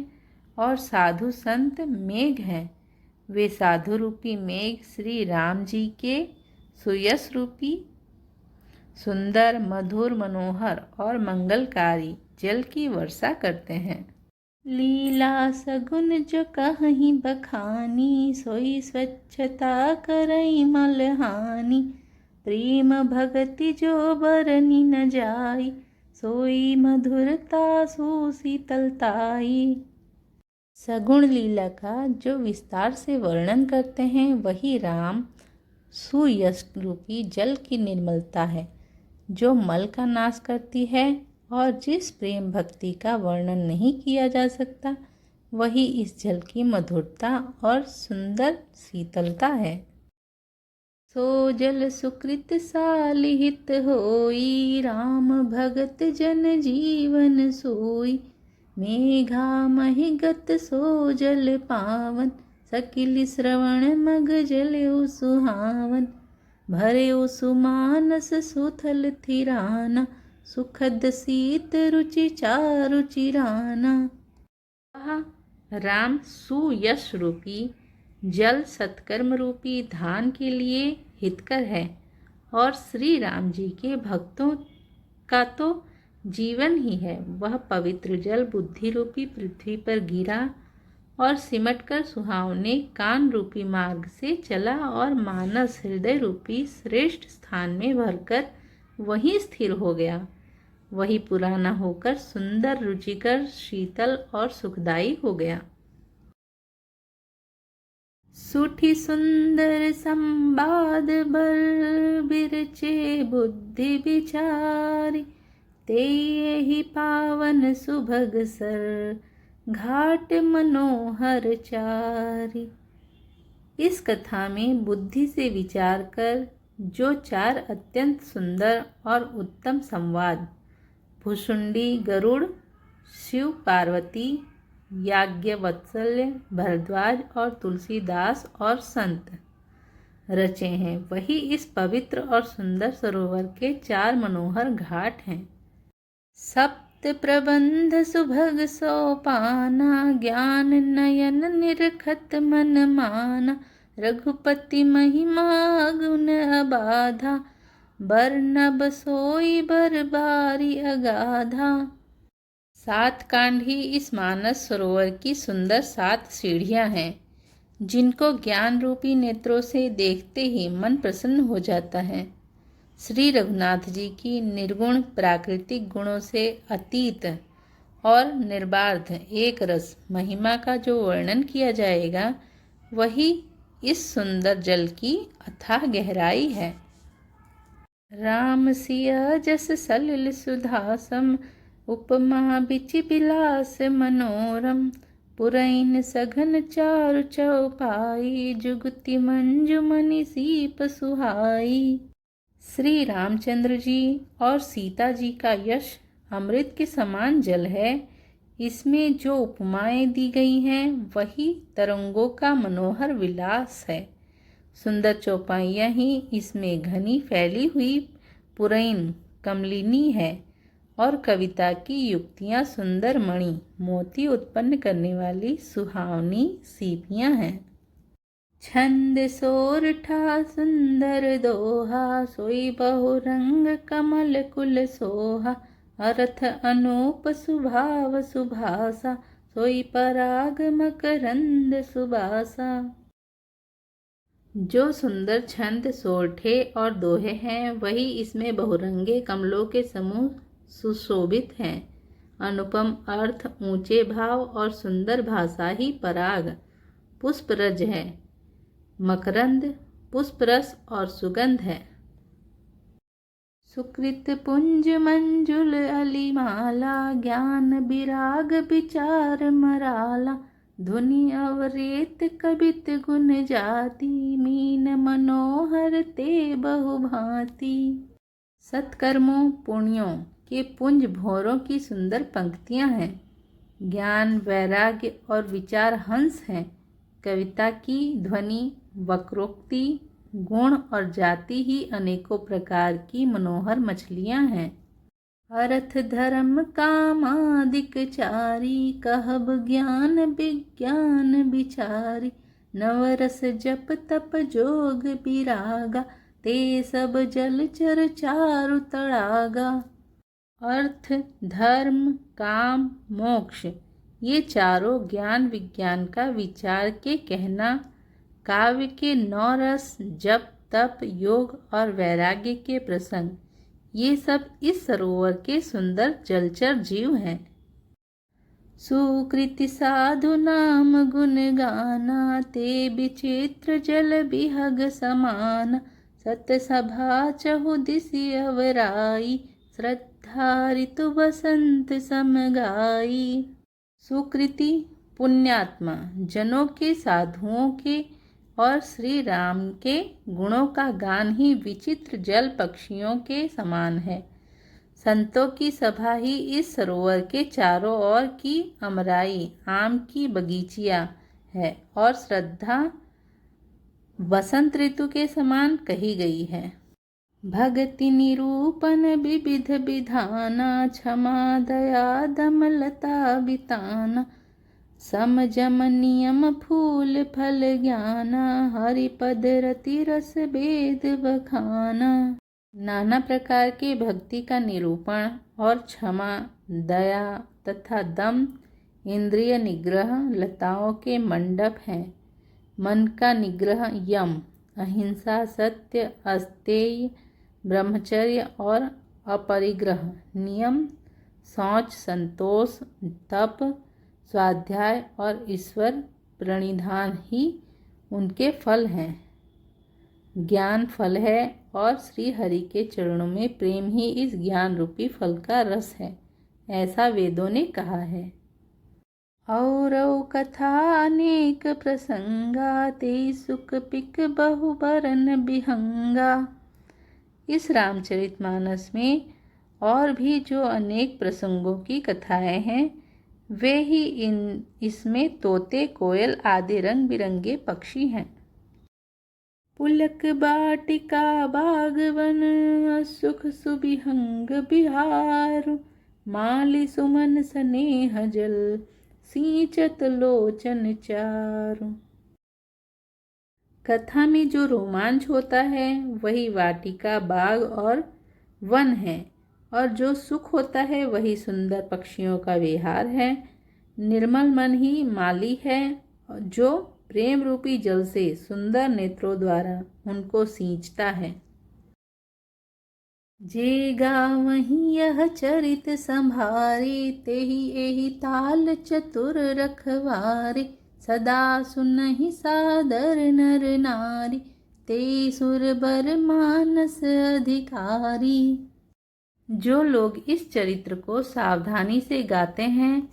और साधु संत मेघ हैं। वे साधु रूपी मेघ श्री राम जी के सुयश रूपी सुंदर, मधुर, मनोहर और मंगलकारी जल की वर्षा करते हैं। लीला सगुन जो कहीं बखानी, सोई स्वच्छता करई मलहानी। प्रेम भगति जो बरनी न जाई, सोई मधुरता सुशीतलताई। सगुण लीला का जो विस्तार से वर्णन करते हैं वही राम सुयश रूपी जल की निर्मलता है, जो मल का नाश करती है। और जिस प्रेम भक्ति का वर्णन नहीं किया जा सकता वही इस जल की मधुरता और सुंदर शीतलता है। सो जल सुकृत सालिहित होई, राम भगत जन जीवन सोई। मेघा महिगत सो जल पावन, सकिल श्रवण मग जल सुहावन। भरे सुमानस सुथल थिराना, सुखद शीत रुचि चारु चिराना। राम सुयश रूपी जल सत्कर्म रूपी धान के लिए हितकर है और श्री राम जी के भक्तों का तो जीवन ही है। वह पवित्र जल बुद्धि रूपी पृथ्वी पर गिरा और सिमटकर सुहावने कान रूपी मार्ग से चला और मानस हृदय रूपी श्रेष्ठ स्थान में भरकर वहीं स्थिर हो गया। वही पुराना होकर सुंदर, रुचिकर, शीतल और सुखदायी हो गया। सुठी सुंदर संवाद बर बिरचे बुद्धि विचारी, ते ही पावन सुभग सर घाट मनोहर चारी। इस कथा में बुद्धि से विचार कर जो चार अत्यंत सुंदर और उत्तम संवाद भुशुंडी गरुड़, शिव पार्वती, याज्ञवत्सल्य, भरद्वाज और तुलसीदास और संत रचे हैं वही इस पवित्र और सुंदर सरोवर के चार मनोहर घाट हैं। सप्त प्रबंध सुभग सोपाना, ज्ञान नयन निरखत मन माना। रघुपति महिमा गुण अबाधा, बरनब सोई बरबारी अगाधा। 7 कांड ही इस मानस सरोवर की सुंदर 7 सीढ़ियां हैं, जिनको ज्ञान रूपी नेत्रों से देखते ही मन प्रसन्न हो जाता है। श्री रघुनाथ जी की निर्गुण प्राकृतिक गुणों से अतीत और निर्बाध एक रस महिमा का जो वर्णन किया जाएगा वही इस सुंदर जल की अथाह गहराई है। राम सिया जस सलिल सुधासम, उपमा बिचि बिलास मनोरम। पुरैन सघन चारु चौपाई, जुगति मंजुमनि सीप सुहाई। श्री रामचंद्र जी और सीता जी का यश अमृत के समान जल है। इसमें जो उपमाएं दी गई हैं वही तरंगों का मनोहर विलास है। सुंदर चौपाइयाँ ही इसमें घनी फैली हुई पुरैन कमलिनी है और कविता की युक्तियाँ सुंदर मणि मोती उत्पन्न करने वाली सुहावनी सीपियाँ हैं। छंद सोरठा सुंदर दोहा, सोई बहुरंग कमल कुल सोहा। अर्थ अनूप सुभाव सुभासा, सोई पराग मकरंद सुबासा। जो सुंदर छंद सोरठे और दोहे हैं वही इसमें बहुरंगे कमलों के समूह सुशोभित हैं। अनुपम अर्थ, ऊंचे भाव और सुंदर भाषा ही पराग पुष्परज है। मकरंद पुष्परस और सुगंध है। सुकृत पुंज मंजुल अलिमाला, ज्ञान विराग विचार मराला, धुनि अवरेत कबित गुण जाति, मीन मनोहर ते बहु भांति। सत्कर्मों पुण्यों के पुंज भौरों की सुंदर पंक्तियां हैं। ज्ञान, वैराग्य और विचार हंस हैं। कविता की ध्वनि, वक्रोक्ति, गुण और जाति ही अनेकों प्रकार की मनोहर मछलियां हैं। अर्थ धर्म कामादिक चारी, कहब ज्ञान विज्ञान विचारी, नवरस जप तप जोग विरागा, ते सब जलचर चारु तड़ागा। अर्थ, धर्म, काम, मोक्ष ये चारों ज्ञान विज्ञान का विचार के कहना, काव्य के 9 रस, जप तप योग और वैराग्य के प्रसंग, ये सब इस सरोवर के सुंदर जलचर जीव हैं। सुकृति साधु नाम गुण गाना, ते विचित्र जल बिहग समान, सत सभा चहु दिसि अवराई, श्रद्धा ऋतु बसंत समगाई। सुकृति पुण्यात्मा जनों के, साधुओं के और श्री राम के गुणों का गान ही विचित्र जल पक्षियों के समान है। संतों की सभा ही इस सरोवर के चारों ओर की अमराई, आम की बगीचिया है और श्रद्धा बसंत ऋतु के समान कही गई है। भक्ति निरूपण विविध विधाना, क्षमा दया दमलता बिताना, समजम नियम फूल फल ज्ञाना, हरिपद रति रस वेद बखाना। नाना प्रकार के भक्ति का निरूपण और क्षमा, दया तथा दम इंद्रिय निग्रह लताओं के मंडप हैं। मन का निग्रह यम, अहिंसा, सत्य, अस्तेय, ब्रह्मचर्य और अपरिग्रह नियम, शौच, संतोष, तप, स्वाध्याय और ईश्वर प्रणिधान ही उनके फल हैं। ज्ञान फल है और श्री हरि के चरणों में प्रेम ही इस ज्ञान रूपी फल का रस है, ऐसा वेदों ने कहा है। औरौ कथा अनेक प्रसंगा, ते सुख पिक बहु बरन बिहंगा। इस रामचरितमानस में और भी जो अनेक प्रसंगों की कथाएं हैं, वे ही इसमें तोते, कोयल आदि रंग बिरंगे पक्षी हैं। पुलक बाटिका बागवन, सुख सुबिहंग बिहार, माली सुमन स्नेह जल, सींचत लोचन चारु। कथा में जो रोमांच होता है वही वाटिका, बाग और वन है, और जो सुख होता है वही सुंदर पक्षियों का विहार है। निर्मल मन ही माली है जो प्रेम रूपी जल से सुंदर नेत्रों द्वारा उनको सींचता है। जे गावहीं यह चरित संभारे, तेहि एहि ताल चतुर रखवारे, सदा सुनहि सादर नर नारी, ते सुर बर मानस अधिकारी। जो लोग इस चरित्र को सावधानी से गाते हैं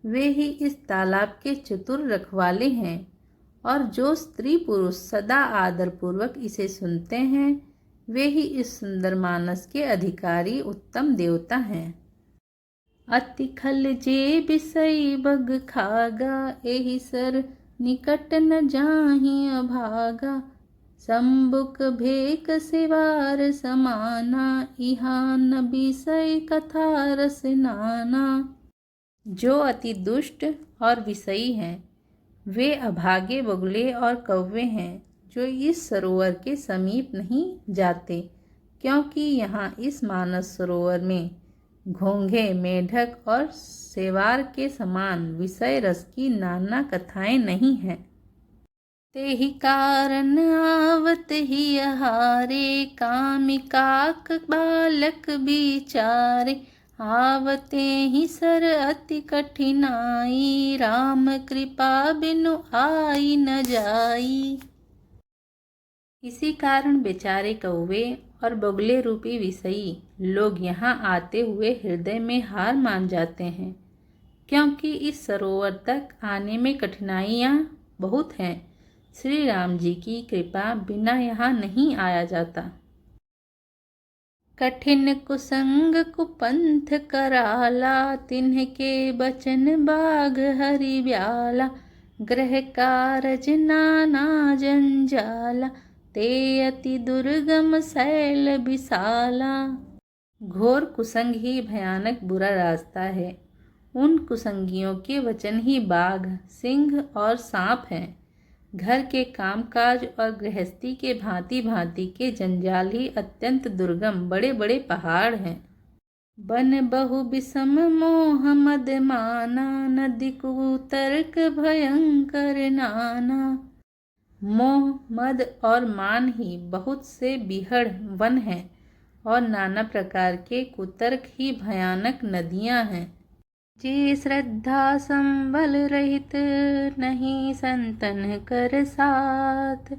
वे ही इस तालाब के चतुर रखवाले हैं, और जो स्त्री पुरुष सदा आदरपूर्वक इसे सुनते हैं वे ही इस सुंदर मानस के अधिकारी उत्तम देवता हैं। अति खल जे बिसई बग खागा, एहि सर निकट न जाहि अभागा, संबुक भेक सेवार समाना, इहा न बिसई कथा रस नाना। जो अति दुष्ट और विषयी हैं वे अभागे बगुले और कौवे हैं जो इस सरोवर के समीप नहीं जाते, क्योंकि यहाँ इस मानस सरोवर में घोंघे, मेढक और सेवार के समान विषय रस की नाना कथाएं नहीं हैं। तेहि कारण आवत ही हारे, कामिकाक बालक बिचारे, आवते ही सर अति कठिनाई, राम कृपा बिनु आई न जाई। इसी कारण बेचारे कौवे और बगुले रूपी विषयी लोग यहाँ आते हुए हृदय में हार मान जाते हैं, क्योंकि इस सरोवर तक आने में कठिनाइयाँ बहुत हैं। श्री राम जी की कृपा बिना यहाँ नहीं आया जाता। कठिन कुसंग कुपंथ कराला, तिन्ह के बचन बाग हरि ब्याला। ग्रह कारज नाना जंजाला, ते अति दुर्गम शैल विशाला। घोर कुसंग ही भयानक बुरा रास्ता है। उन कुसंगियों के वचन ही बाघ, सिंह और सांप हैं। घर के कामकाज और गृहस्थी के भांति भांति के जंजाल ही अत्यंत दुर्गम बड़े बड़े पहाड़ हैं। बन बहु विषम मोह मद माना, नदी कुतर्क भयंकर नाना। मोह, मद और मान ही बहुत से बिहड़ वन हैं और नाना प्रकार के कुतर्क ही भयानक नदियां हैं। जे श्रद्धा संबल रहित, नहीं संतन कर साथ।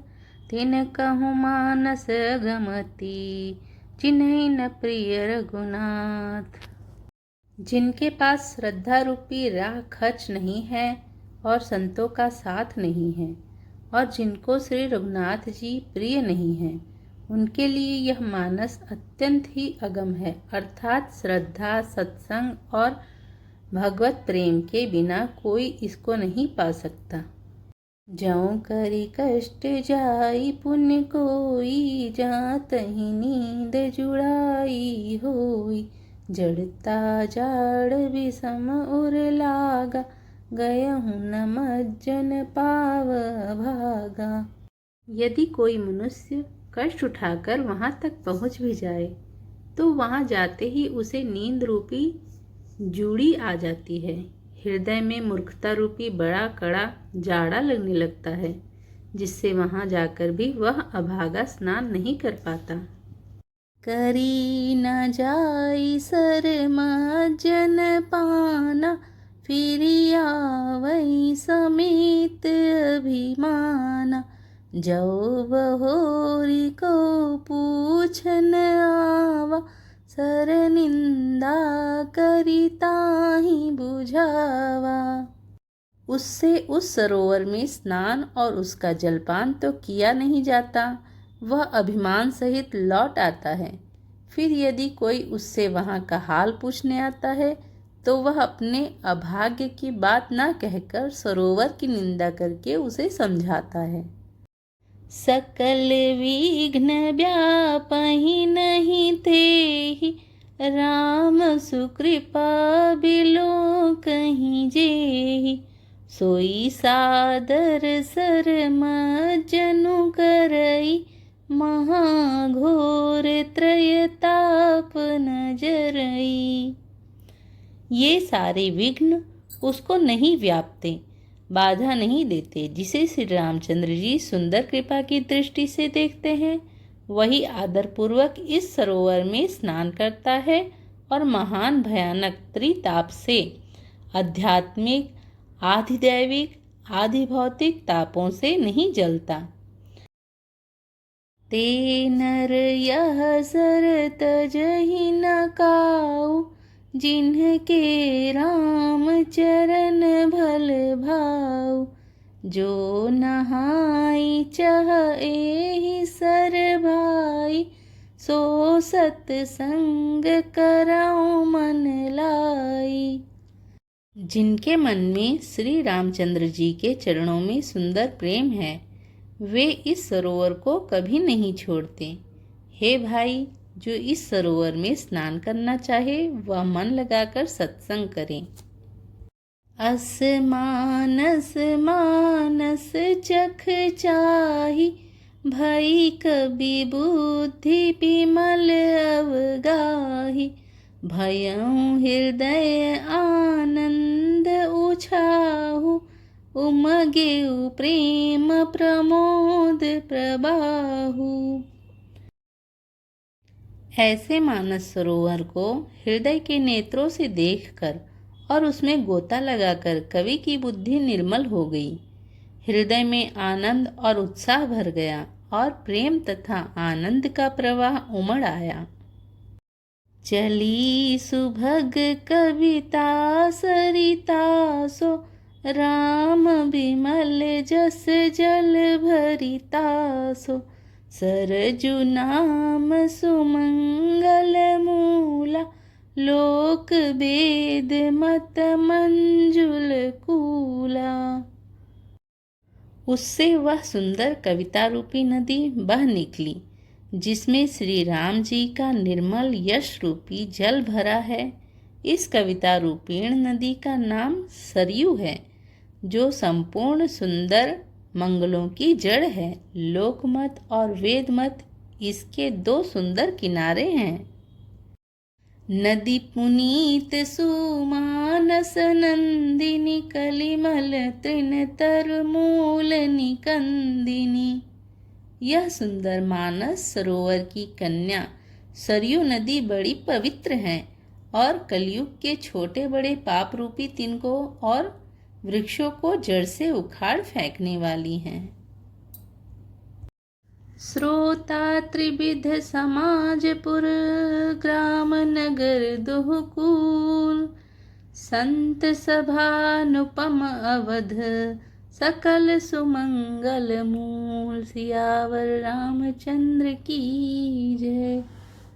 तिन कहूँ मानस गमती, जिन्हीं न प्रिय रघुनाथ। जिनके पास श्रद्धा रूपी राह खर्च नहीं है और संतों का साथ नहीं है, और जिनको श्री रघुनाथ जी प्रिय नहीं हैं, उनके लिए यह मानस अत्यंत ही अगम है। अर्थात श्रद्धा, सत्संग और भगवत प्रेम के बिना कोई इसको नहीं पा सकता। जौं करी कष्ट जाई पुण्य कोई, जात ही नींद जुड़ाई होई। जड़ता जाड़ विषम उर लागा, गयहूँ न मज्जन पाव भागा। यदि कोई मनुष्य कष्ट उठाकर वहाँ तक पहुँच भी जाए तो वहाँ जाते ही उसे नींद रूपी जूड़ी आ जाती है। हृदय में मूर्खता रूपी बड़ा कड़ा जाड़ा लगने लगता है, जिससे वहाँ जाकर भी वह अभागा स्नान नहीं कर पाता। करी न जाई सर मज्जन पाना, फिर आवई समेत अभिमाना। जो बहोरी को पूछन आवा, सर निंदा करिता ही बुझावा। उससे उस सरोवर में स्नान और उसका जलपान तो किया नहीं जाता, वह अभिमान सहित लौट आता है। फिर यदि कोई उससे वहाँ का हाल पूछने आता है तो वह अपने अभाग्य की बात न कहकर सरोवर की निंदा करके उसे समझाता है। सकल विघ्न व्यापहि नहीं तेहि, राम सुकृपा बिलो कहीं जेहि। सोई सादर सर मज्जनु करई, महाघोर त्रयताप नजरई। ये सारे विघ्न उसको नहीं व्यापते, बाधा नहीं देते। जिसे श्री रामचंद्र जी सुंदर कृपा की दृष्टि से देखते हैं, वही आदरपूर्वक इस सरोवर में स्नान करता है और महान भयानक त्रिताप से, आध्यात्मिक, आधिदैविक, आधिभौतिक तापों से नहीं जलता। ते नर यह सर तजहि न काऊ, जिन्हके राम चरण भल भाऊ। जो नहाई चह एहि सर भाई, सो सत्संग करऊँ मन लाई। जिनके मन में श्री रामचंद्र जी के चरणों में सुंदर प्रेम है, वे इस सरोवर को कभी नहीं छोड़ते। हे भाई, जो इस सरोवर में स्नान करना चाहे वह मन लगाकर सत्संग करें। अस मानस मानस चख चाही, भई कबि बुद्धि विमल अवगाही। भयऊँ हृदय आनंद उछाहु, उमगेउ प्रेम प्रमोद प्रबाहु। ऐसे मानस सरोवर को हृदय के नेत्रों से देखकर और उसमें गोता लगाकर कवि की बुद्धि निर्मल हो गई। हृदय में आनंद और उत्साह भर गया और प्रेम तथा आनंद का प्रवाह उमड़ आया। चली सुभग कविता सरिता सो, राम बिमल जस जल भरिता सो, सरजु नाम सुमंगल मूला, लोक वेद मत मंजुल कूला। उससे वह सुंदर कविता रूपी नदी बह निकली जिसमें श्री राम जी का निर्मल यश रूपी जल भरा है। इस कविता रूपीण नदी का नाम सरयू है, जो संपूर्ण सुंदर मंगलों की जड़ है। लोकमत और वेदमत इसके दो सुंदर किनारे हैं। नदी पुनीत सुमानस नंदिनी, कलिमल तृण तर मूल निकंदिनी। यह सुंदर मानस सरोवर की कन्या सरयू नदी बड़ी पवित्र है और कलयुग के छोटे बड़े पाप रूपी तिनकों और वृक्षों को जड़ से उखाड़ फेंकने वाली है। श्रोता त्रिविध समाजपुर, ग्राम नगर दुहकूल, संत सभानुपम अवध, सकल सुमंगल मूल। सियावर रामचंद्र की जय,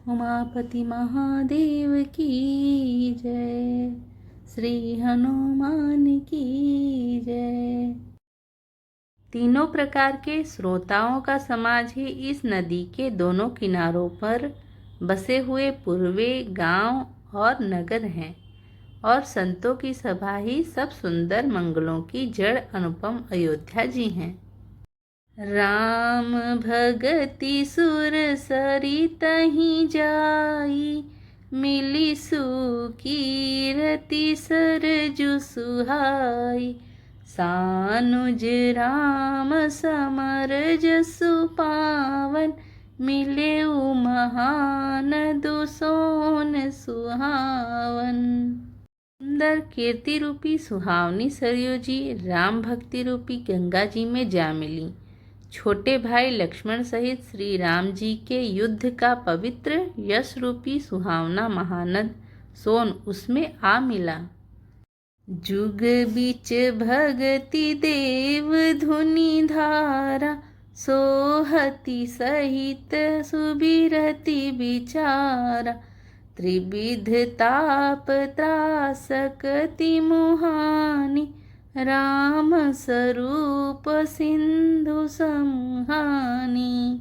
उमापति महादेव की जय, श्री हनुमान की जय। तीनों प्रकार के श्रोताओं का समाज ही इस नदी के दोनों किनारों पर बसे हुए पूर्वे गांव और नगर हैं, और संतों की सभा ही सब सुंदर मंगलों की जड़ अनुपम अयोध्या जी हैं। राम भगति सुर सरितहि जाई, मिली सुकीरति सरजु सुहाई, सानुज राम समर जसु पावन, मिले महान दुसोन सुहावन। सुंदर कीर्ति रूपी सुहावनी सरयू जी राम भक्ति रूपी गंगा जी में जा मिली। छोटे भाई लक्ष्मण सहित श्री राम जी के युद्ध का पवित्र यश रूपी सुहावना महानद सोन उसमें आ मिला। जुग बीच भगति देव धुनि धारा, सोहति सहित सुबिरति विचारा, त्रिविध ताप त्रासकति मुहानि, राम स्वरूप सिंधु समहानि।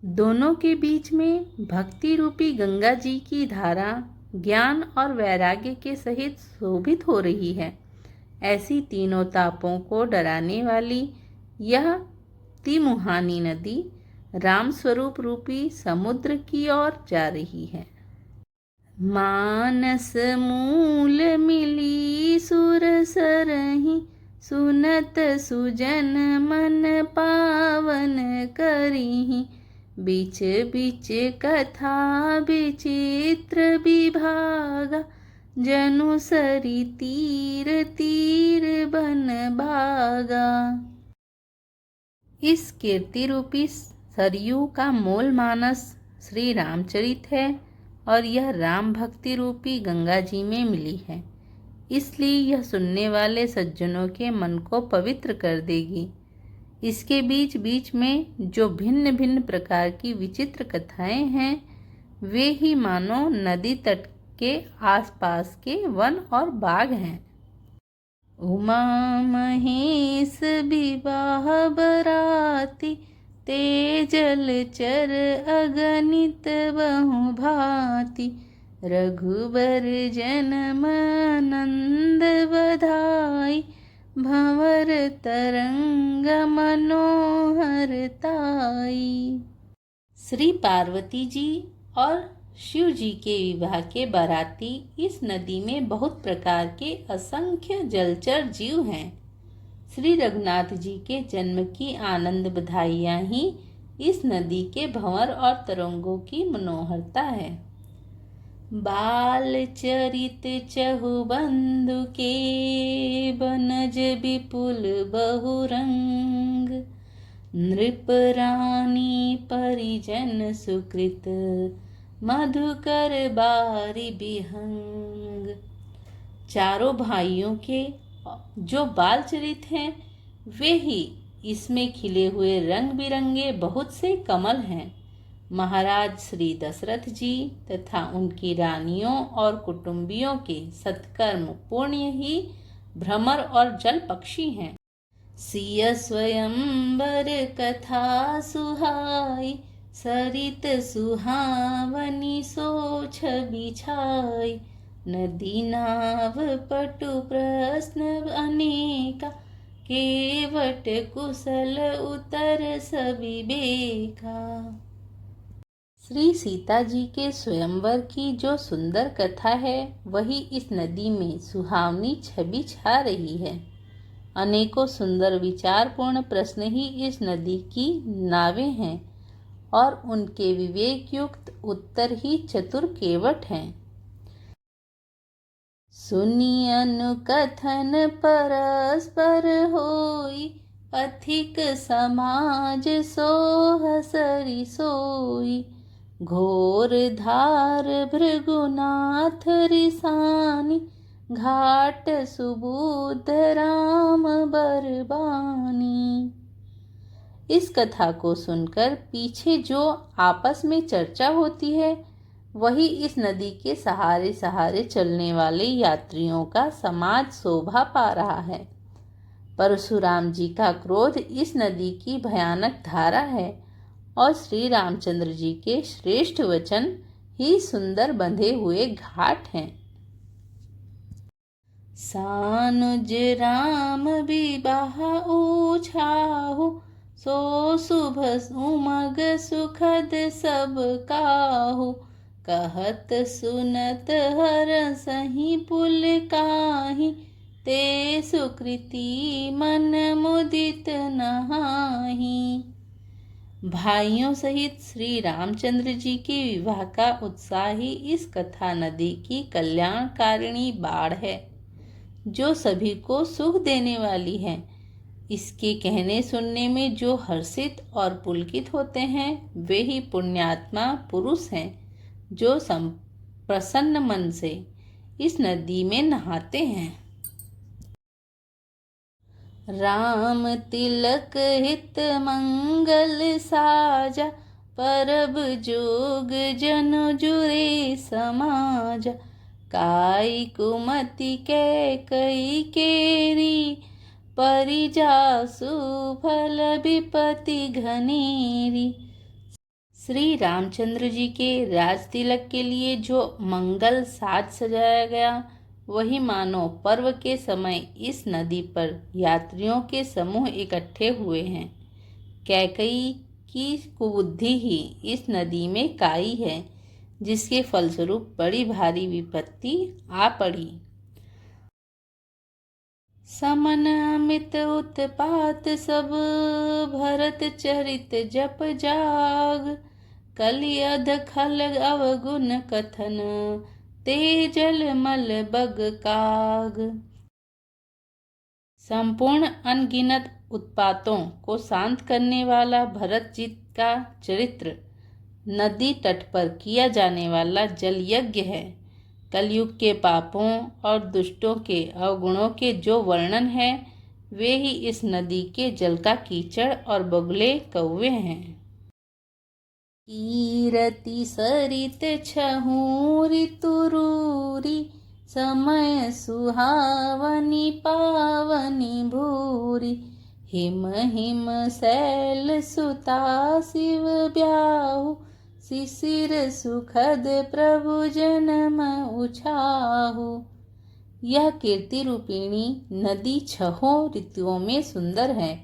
दोनों के बीच में भक्ति रूपी गंगा जी की धारा ज्ञान और वैराग्य के सहित शोभित हो रही है। ऐसी तीनों तापों को डराने वाली यह तिमुहानी नदी राम स्वरूप रूपी समुद्र की ओर जा रही है। मानस मूल मिली सुर सरहि, सुनत सुजन मन पावन करिहि, बीच बीच कथा विचित्र विभागा, जनु सरि तीर तीर बन भागा। इस कीर्ति रूपी सरयू का मूल मानस श्री रामचरित है और यह राम भक्ति रूपी गंगा जी में मिली है, इसलिए यह सुनने वाले सज्जनों के मन को पवित्र कर देगी। इसके बीच बीच में जो भिन्न भिन्न प्रकार की विचित्र कथाएं हैं, वे ही मानो नदी तट के आसपास के वन और बाग हैं। उमा महेश विवाह बराती, तेजल चर अगणित बहु भांति, रघुबर जन्म नंद बधाई, भंवर तरंग मनोहर ताई। श्री पार्वती जी और शिव जी के विवाह के बाराती इस नदी में बहुत प्रकार के असंख्य जलचर जीव हैं। श्री रघुनाथ जी के जन्म की आनंद बधाइयाँ ही इस नदी के भंवर और तरंगों की मनोहरता है। बाल चरित चहु बंधु के, बनज विपुल बहुरंग, नृप रानी परिजन सुकृत, मधुकर बारी बिहंग। चारों भाइयों के जो बाल चरित हैं वे ही इसमें खिले हुए रंग बिरंगे बहुत से कमल हैं। महाराज श्री दशरथ जी तथा उनकी रानियों और कुटुंबियों के सत्कर्म पुण्य ही भ्रमर और जल पक्षी हैं। सिय स्वयंवर कथा सुहाई, सरित सुहावनी सो छवि छाई। नदी नाव पटु प्रश्न अनेका, केवट कुशल उतर सभी बेका। श्री सीता जी के स्वयंवर की जो सुंदर कथा है वही इस नदी में सुहावनी छवि छा रही है। अनेकों सुंदर विचारपूर्ण प्रश्न ही इस नदी की नावें हैं और उनके विवेक युक्त उत्तर ही चतुर केवट हैं। सुनी अनुकथन परस्पर होई, पथिक समाज सोह सरि सोई। घोर धार भृगुनाथ रिसानी, घाट सुबुध राम बरबानी। इस कथा को सुनकर पीछे जो आपस में चर्चा होती है वही इस नदी के सहारे सहारे चलने वाले यात्रियों का समाज शोभा पा रहा है। परशुराम जी का क्रोध इस नदी की भयानक धारा है और श्री रामचंद्र जी के श्रेष्ठ वचन ही सुंदर बंधे हुए घाट हैं। सानुज राम विवाह ऊछाहु, सो शुभ उमग सुखद सब काहु। कहत सुनत हर सही पुल काही, ते सुकृति मन मुदित नहाही। भाइयों सहित श्री रामचंद्र जी के विवाह का उत्साह ही इस कथा नदी की कल्याणकारिणी बाढ़ है जो सभी को सुख देने वाली है। इसके कहने सुनने में जो हर्षित और पुलकित होते हैं वे ही पुण्यात्मा पुरुष हैं जो प्रसन्न मन से इस नदी में नहाते हैं। राम तिलक हित मंगल साजा, परब जोग जन जुरे समाज। काई कुमति कै कई केरी, परिजासु फल विपति घनेरी। श्री रामचंद्र जी के राज तिलक के लिए जो मंगल साज सजाया गया वही मानो पर्व के समय इस नदी पर यात्रियों के समूह इकट्ठे हुए हैं। कैकई की कुबुद्धि ही इस नदी में काई है जिसके फलस्वरूप बड़ी भारी विपत्ति आ पड़ी। समन अमित उत्पात सब, भरत चरित जप जाग। कलि अध खल अवगुण कथन, ते जल मल बग काग। संपूर्ण अनगिनत उत्पातों को शांत करने वाला भरत जी का चरित्र नदी तट पर किया जाने वाला जल यज्ञ है। कलयुग के पापों और दुष्टों के अवगुणों के जो वर्णन है वे ही इस नदी के जल का कीचड़ और बगुले कौवे हैं। कीरति सरित छहु ऋतुरूरी, समय सुहावनी पावनी भूरी। हिम हिम शैल सुता शिव ब्याहु, शिशिर सुखद प्रभु जन्म उछाहु। यह कीर्ति रूपिणी नदी छहों ऋतुओं में सुंदर है।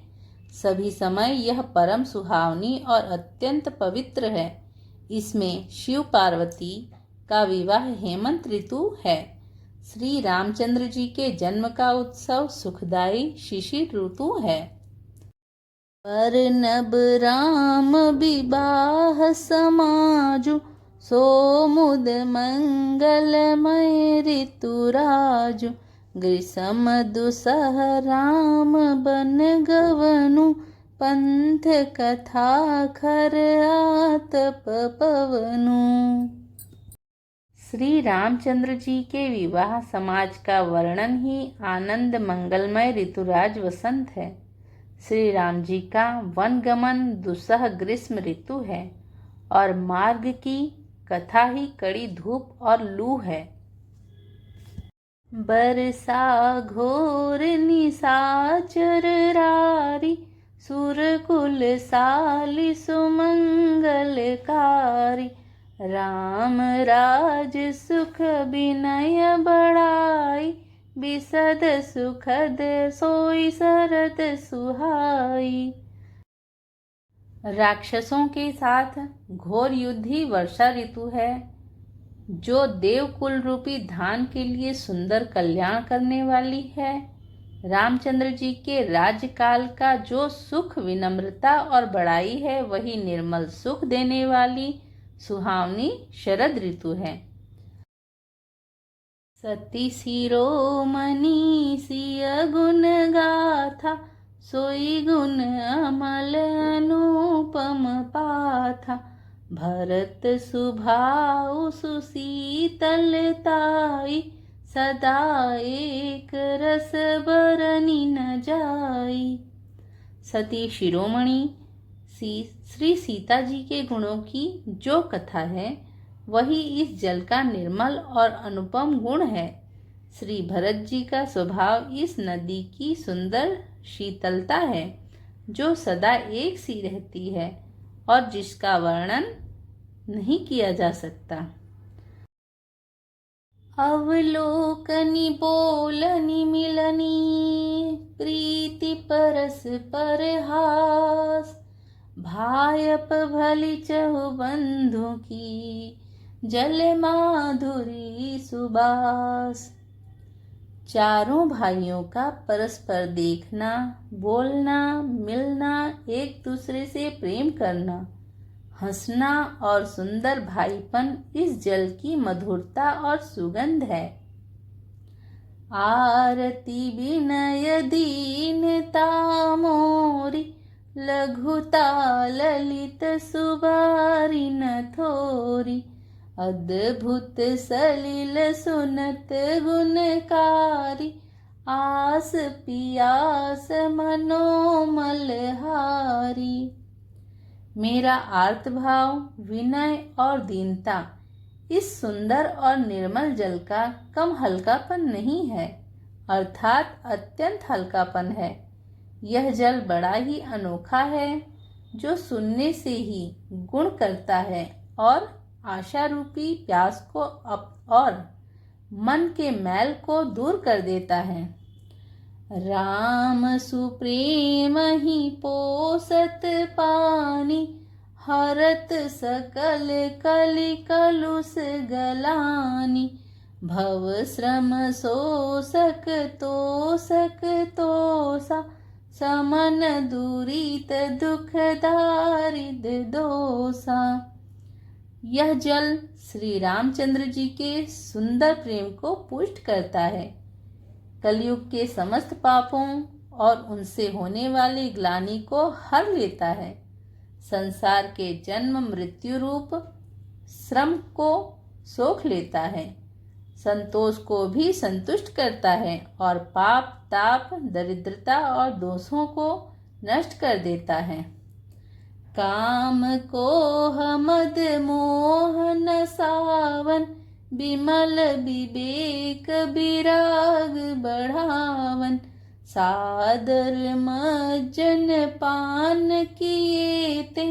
सभी समय यह परम सुहावनी और अत्यंत पवित्र है। इसमें शिव पार्वती का विवाह हेमंत ऋतु है। श्री रामचंद्र जी के जन्म का उत्सव सुखदायी शिशिर ऋतु है। अर्नब राम विवाह समाजु, सोमुद मंगलमय ऋतुराजु। ग्रीष्म दुसह राम बन गवनु, पंथ कथा खर आतप पवनु। श्री रामचंद्र जी के विवाह समाज का वर्णन ही आनंद मंगलमय ऋतुराज वसंत है। श्री राम जी का वनगमन दुस्सह ग्रीष्म ऋतु है और मार्ग की कथा ही कड़ी धूप और लू है। बरसा घोर निशाचर रारी, सुरकुल साली सुमंगलकारी। राम राज सुख विनय बढ़ाई, बिसद सुखद सोई सरद सुहाई। राक्षसों के साथ घोर युद्ध ही वर्षा ऋतु है, जो देवकुल रूपी धान के लिए सुंदर कल्याण करने वाली है। रामचंद्र जी के राज्यकाल का जो सुख विनम्रता और बड़ाई है, वही निर्मल सुख देने वाली सुहावनी शरद ऋतु है। सती शिरोमणि सिय गुण गाथा, सोई गुण अमल अनुपम पाथा। भरत सुभाउ सुशीतलताई, सदा एक रस बरनी न जाई। सती शिरोमणि श्री सीता जी के गुणों की जो कथा है, वही इस जल का निर्मल और अनुपम गुण है। श्री भरत जी का स्वभाव इस नदी की सुंदर शीतलता है, जो सदा एक सी रहती है और जिसका वर्णन नहीं किया जा सकता। अवलोकनी बोलनी मिलनी, प्रीति परस परहास। भायप भली चहु बंधु की, जल माधुरी सुबास। चारों भाइयों का परस्पर देखना, बोलना, मिलना, एक दूसरे से प्रेम करना, हंसना और सुंदर भाईपन इस जल की मधुरता और सुगंध है। आरती विनय दीनता मोरी, लघुता ललित सुबारी न थोरी। अद्भुत सलिल सुनत गुणकारी, आस पियास मनोमल हारी। मेरा आर्त भाव, विनय और दीनता इस सुंदर और निर्मल जल का कम हल्कापन नहीं है, अर्थात अत्यंत हल्कापन है। यह जल बड़ा ही अनोखा है, जो सुनने से ही गुण करता है और आशा रूपी प्यास को और मन के मैल को दूर कर देता है। राम सुप्रेम ही पोसत पानी, हरत सकल कलि कलुष गलानी। भव श्रम शोषक तोषक तोषा, समन दुरित दुख दारिद दोषा। यह जल श्री रामचंद्र जी के सुंदर प्रेम को पुष्ट करता है, कलयुग के समस्त पापों और उनसे होने वाली ग्लानि को हर लेता है, संसार के जन्म मृत्यु रूप श्रम को सोख लेता है, संतोष को भी संतुष्ट करता है और पाप ताप दरिद्रता और दोषों को नष्ट कर देता है। काम को मद मोह नसावन, बिमल विवेक विराग बढ़ावन। सादर मज्जन पान किए ते,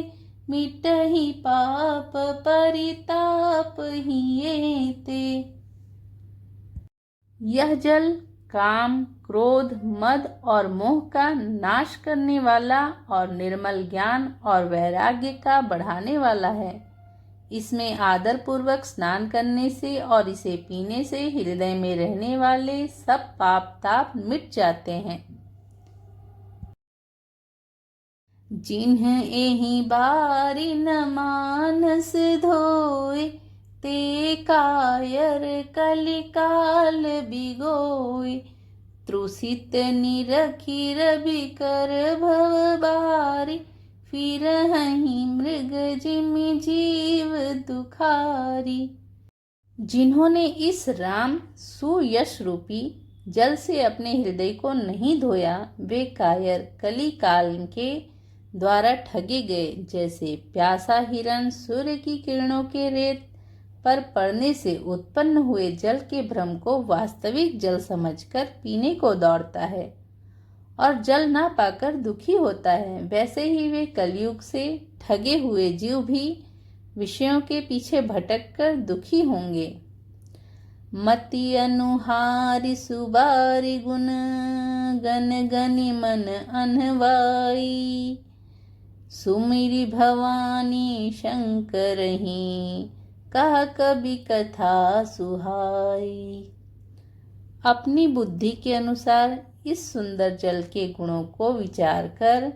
मिटहि पाप परिताप हिये ते। यह जल काम, क्रोध, मद और मोह का नाश करने वाला और निर्मल ज्ञान और वैराग्य का बढ़ाने वाला है। इसमें आदर पूर्वक स्नान करने से और इसे पीने से हृदय में रहने वाले सब पाप ताप मिट जाते हैं। जिन्ह एहि बारी न मानस धोए, ते कायर कलिकाल बिगोए। तृषित निरखी रवि कर भव बारी, फिर हहीं मृग जिमि जीव दुखारी। जिन्होंने इस राम सुयश रूपी जल से अपने हृदय को नहीं धोया, वे कायर कली काल के द्वारा ठगे गए। जैसे प्यासा हिरण सूर्य की किरणों के रेत पर पड़ने से उत्पन्न हुए जल के भ्रम को वास्तविक जल समझकर पीने को दौड़ता है और जल ना पाकर दुखी होता है, वैसे ही वे कलयुग से ठगे हुए जीव भी विषयों के पीछे भटक कर दुखी होंगे। मति अनुहारी सुबारी गुण, गन गनि मन अनवाई, सुमिरि भवानी शंकरहि, कह कवि कथा सुहाई। अपनी बुद्धि के अनुसार इस सुंदर जल के गुणों को विचार कर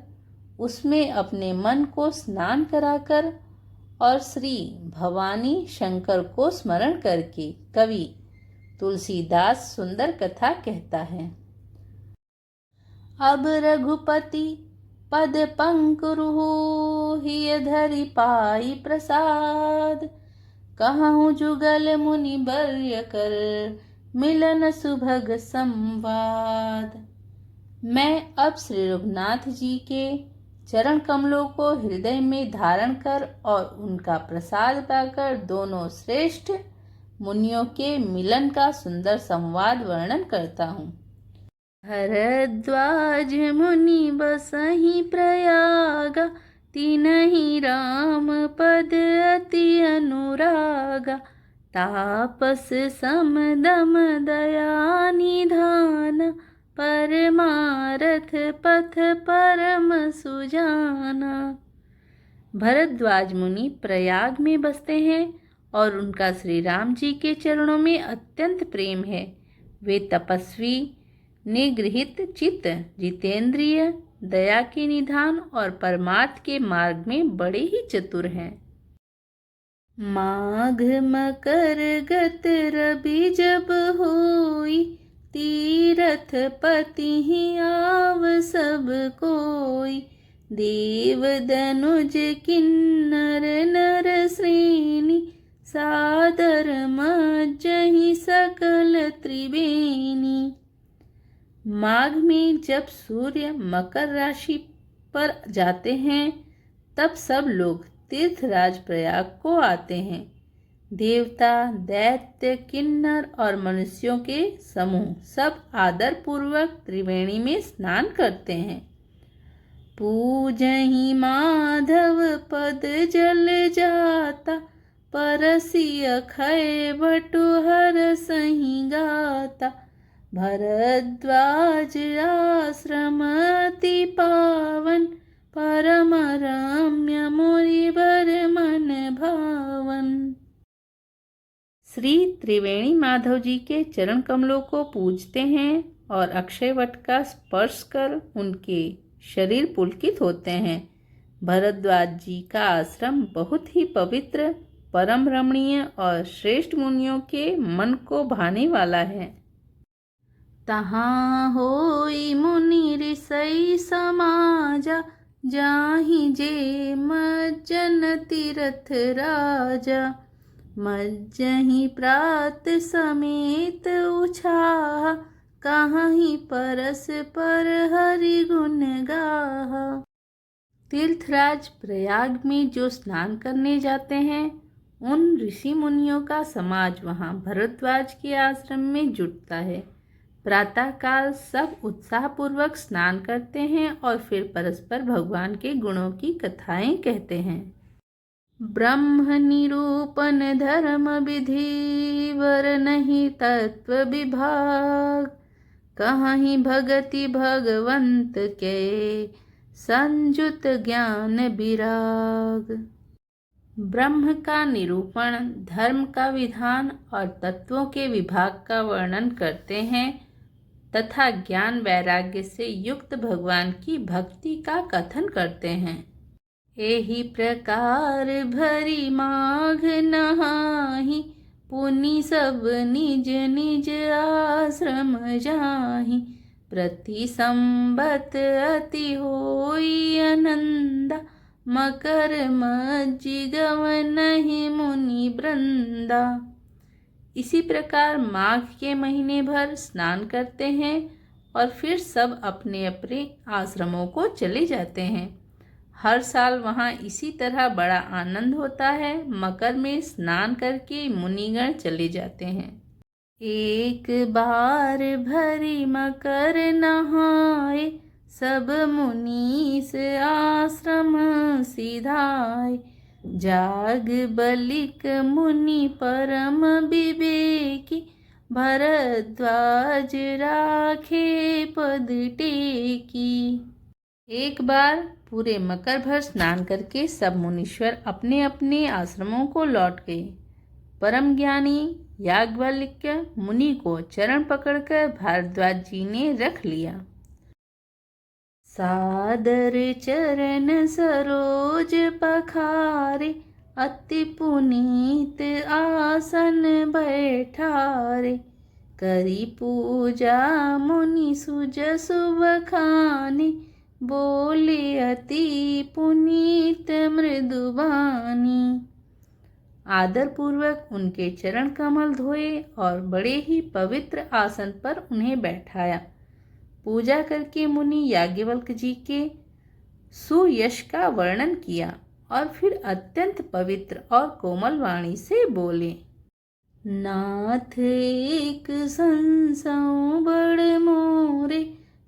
उसमें अपने मन को स्नान कराकर और श्री भवानी शंकर को स्मरण करके कवि तुलसीदास सुंदर कथा कहता है। अब रघुपति पद पंकुरुहु, हिय धरि पाई प्रसाद, कहूँ जुगल मुनि वर्य कर, मिलन सुभग संवाद। मैं अब श्री रघुनाथ जी के चरण कमलों को हृदय में धारण कर और उनका प्रसाद पाकर दोनों श्रेष्ठ मुनियों के मिलन का सुंदर संवाद वर्णन करता हूँ। भरद्वाज मुनि बसहि प्रयागा, तिनहि राम पद अति अनुरागा, तापस सम दम दया निधान, परमारथ पथ परम सुजाना। भरद्वाज मुनि प्रयाग में बसते हैं और उनका श्री राम जी के चरणों में अत्यंत प्रेम है। वे तपस्वी, निगृहित चित्त, जितेंद्रिय, दया के निधान और परमार्थ के मार्ग में बड़े ही चतुर हैं। माघ मकर गत रवि जब होई, तीरथ पति ही आव सब कोई, देव दनुज किन्नर नर श्रेणी, सादर मज्जहि सकल त्रिवेणी। माघ में जब सूर्य मकर राशि पर जाते हैं तब सब लोग तीर्थराज प्रयाग को आते हैं। देवता, दैत्य, किन्नर और मनुष्यों के समूह सब आदर पूर्वक त्रिवेणी में स्नान करते हैं। पूजहि माधव पद जल जाता, परसी अखय बटुहर सही गाता, भरद्वाज आश्रम अति पावन, परम रम्य मुनिवर मन भावन। श्री त्रिवेणी माधव जी के चरण कमलों को पूजते हैं और अक्षय वट का स्पर्श कर उनके शरीर पुलकित होते हैं। भरद्वाज जी का आश्रम बहुत ही पवित्र, परम रमणीय और श्रेष्ठ मुनियों के मन को भाने वाला है। तहाँ होई मुनि ऋषि समाजा, जाहि जे मज्जन तीरथ राजा, मज्जहि प्रात समेत उछाहा, कहीं परस पर हरि गुण गाहा। तीर्थराज प्रयाग में जो स्नान करने जाते हैं उन ऋषि मुनियों का समाज वहाँ भरद्वाज के आश्रम में जुटता है। प्रातःकाल सब उत्साहपूर्वक स्नान करते हैं और फिर परस्पर भगवान के गुणों की कथाएं कहते हैं। ब्रह्म निरूपण धर्म विधि, वर नहीं तत्व विभाग, कहीं भगति भगवंत के, संजुत ज्ञान विराग। ब्रह्म का निरूपण, धर्म का विधान और तत्वों के विभाग का वर्णन करते हैं तथा ज्ञान वैराग्य से युक्त भगवान की भक्ति का कथन करते हैं। एहि प्रकार भरी माघ नहाहि, पुनि सब निज निज आश्रम जाहि, प्रति संबत अति होई आनंदा, मकर मज्जि गवनहि मुनि वृंदा। इसी प्रकार माघ के महीने भर स्नान करते हैं और फिर सब अपने अपने आश्रमों को चले जाते हैं। हर साल वहाँ इसी तरह बड़ा आनंद होता है। मकर में स्नान करके मुनिगण चले जाते हैं। एक बार भरी मकर नहाए, सब मुनीस आश्रम सिधाए। जाग बलिक मुनि परम विवेकी, भरद्वाज राखे पद टेकी। एक बार पूरे मकर भर स्नान करके सब मुनीश्वर अपने अपने आश्रमों को लौट गए। परम ज्ञानी याज्ञवल्क्य मुनि को चरण पकड़कर भारद्वाज जी ने रख लिया। सादर चरण सरोज पखारे, अति पुनीत आसन बैठारे। करी पूजा मुनि सुजसु बखाने, बोले अति पुनीत मृदुबानी। आदर पूर्वक उनके चरण कमल धोए और बड़े ही पवित्र आसन पर उन्हें बैठाया। पूजा करके मुनि याज्ञवल्क्य जी के सुयश का वर्णन किया और फिर अत्यंत पवित्र और कोमल वाणी से बोले, नाथ एक संसौ बड़ मोरे,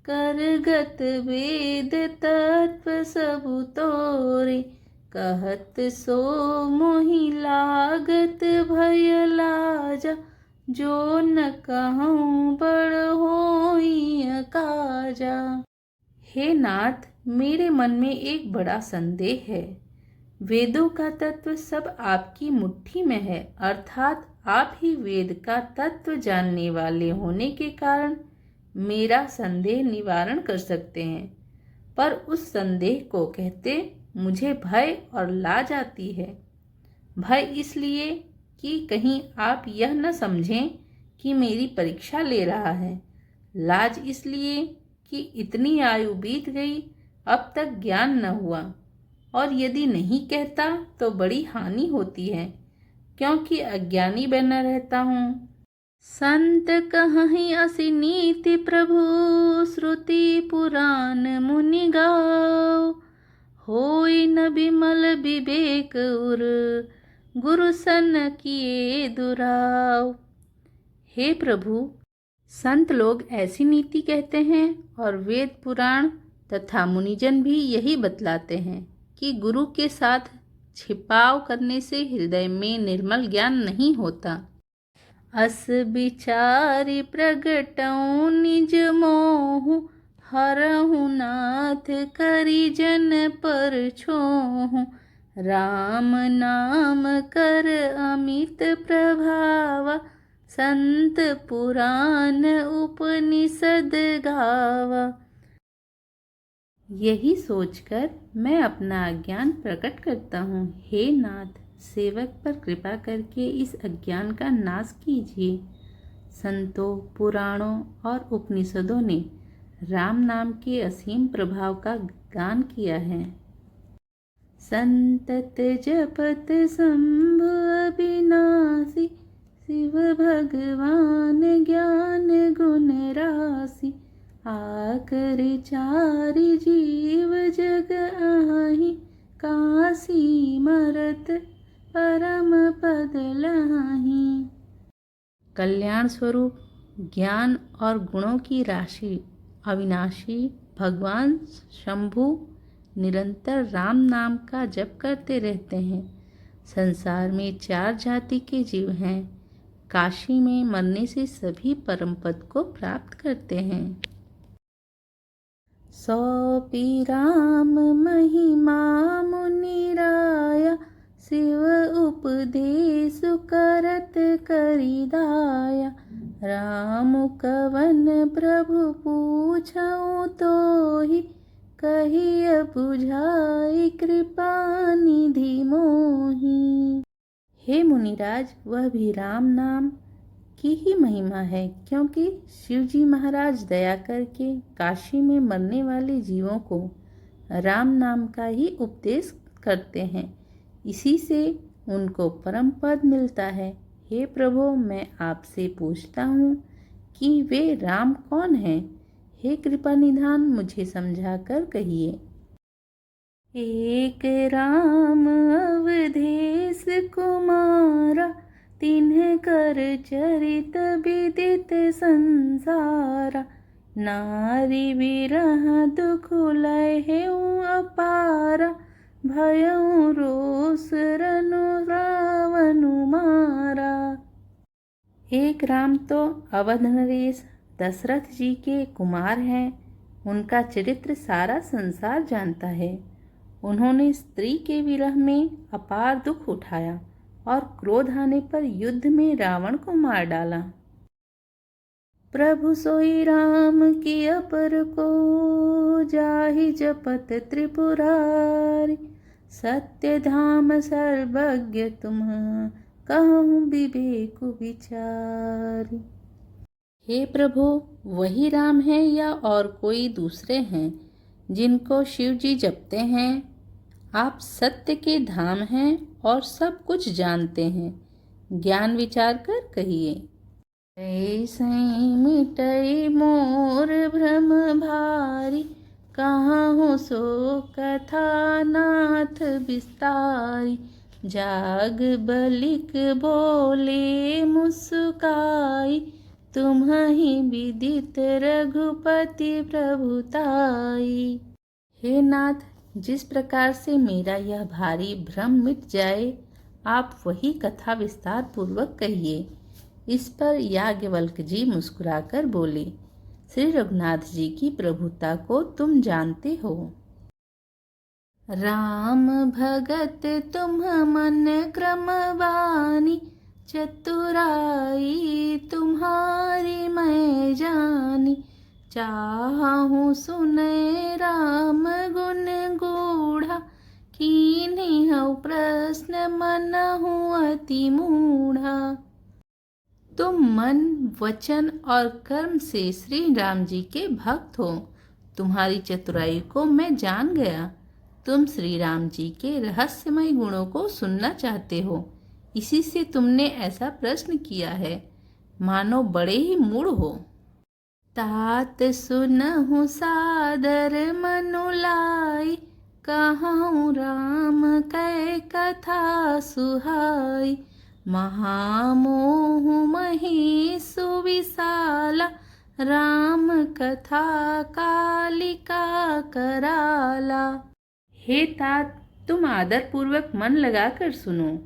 करगत वेद तत्व सबु तोरे। कहत सो मोहि लागत भय लाजा, जो न कहूँ बड़ होई अकाजा। हे नाथ, मेरे मन में एक बड़ा संदेह है। वेदों का तत्व सब आपकी मुट्ठी में है, अर्थात आप ही वेद का तत्व जानने वाले होने के कारण मेरा संदेह निवारण कर सकते हैं। पर उस संदेह को कहते मुझे भय और लाज आती है। भय इसलिए कि कहीं आप यह न समझें कि मेरी परीक्षा ले रहा है। लाज इसलिए कि इतनी आयु बीत गई, अब तक ज्ञान न हुआ, और यदि नहीं कहता तो बड़ी हानि होती है, क्योंकि अज्ञानी बना रहता हूँ। संत कहीं असि नीति प्रभु, श्रुति पुराण मुनि गाओ। होई न बिमल विवेक उर, गुरु सन किए दुराव। हे प्रभु, संत लोग ऐसी नीति कहते हैं और वेद पुराण तथा मुनिजन भी यही बतलाते हैं कि गुरु के साथ छिपाव करने से हृदय में निर्मल ज्ञान नहीं होता। अस विचारि प्रगटऊँ निज मोहु, हरहु नाथ करि जन पर छोहु। राम नाम कर अमित प्रभावा, संत पुराण उपनिषद गावा। यही सोचकर मैं अपना अज्ञान प्रकट करता हूँ। हे नाथ, सेवक पर कृपा करके इस अज्ञान का नाश कीजिए। संतों, पुराणों और उपनिषदों ने राम नाम के असीम प्रभाव का गान किया है। संतत जपत शंभु अविनाशी, शिव भगवान ज्ञान गुण राशि। आकर चारि जीव जग आहि, काशी मरत परम पद लाहि। कल्याण स्वरूप ज्ञान और गुणों की राशि अविनाशी भगवान शंभु निरंतर राम नाम का जप करते रहते हैं। संसार में 4 जाति के जीव हैं। काशी में मरने से सभी परम पद को प्राप्त करते हैं। सौंपी राम महिमा मुनि राया, शिव उपदेश करत करि दाया। राम कवन प्रभु पूछऊँ तोहि, कहिय बुझाई कृपा निधि मोहि। हे मुनिराज, वह भी राम नाम की ही महिमा है, क्योंकि शिवजी महाराज दया करके काशी में मरने वाले जीवों को राम नाम का ही उपदेश करते हैं। इसी से उनको परम पद मिलता है। हे प्रभु, मैं आपसे पूछता हूँ कि वे राम कौन हैं? हे कृपा निधान, मुझे समझाकर कहिए। एक राम अवधेश कुमारा, तिन्ह कर चरित विदित संसारा। नारी विरह दुख लहेउ अपारा, भयउ रोष रनु रावनु मारा। एक राम तो अवध नरेश दशरथ जी के कुमार हैं। उनका चरित्र सारा संसार जानता है। उन्होंने स्त्री के विरह में अपार दुख उठाया और क्रोध आने पर युद्ध में रावण को मार डाला। प्रभु सोई राम की अपर को, जाहि जपत त्रिपुरारी। सत्य धाम सर्वज्ञ तुम, कहूँ विवेक विचारी। हे प्रभु, वही राम है या और कोई दूसरे हैं जिनको शिव जी जपते हैं? आप सत्य के धाम हैं और सब कुछ जानते हैं। ज्ञान विचार कर कहिए। ऐसे मिटई मोर भ्रम भारी, कहाँ सो कथा नाथ विस्तारी। जाग बलिक बोले मुस्काई, तुम्हि विदित रघुपति प्रभुताई। हे नाथ, जिस प्रकार से मेरा यह भारी भ्रम मिट जाए, आप वही कथा विस्तार पूर्वक कहिए। इस पर याज्ञवल्क्य जी मुस्कुराकर बोले, श्री रघुनाथ जी की प्रभुता को तुम जानते हो। राम भगत तुम मन क्रम बानी, चतुराई तुम्हारी मैं जानी। चाहूँ सुने राम गुण गूढ़ा, कीन्ही प्रश्न मनहु अति मूढ़ा। तुम मन वचन और कर्म से श्री राम जी के भक्त हो। तुम्हारी चतुराई को मैं जान गया। तुम श्री राम जी के रहस्यमय गुणों को सुनना चाहते हो, इसी से तुमने ऐसा प्रश्न किया है, मानो बड़े ही मूढ़ हो। तात सुनहु सादर मनु लाई, कहूँ राम कै कथा सुहाई। महामोह मही सुविशाला, राम कथा कालिका कराला। हे तात, तुम आदर पूर्वक मन लगाकर सुनो।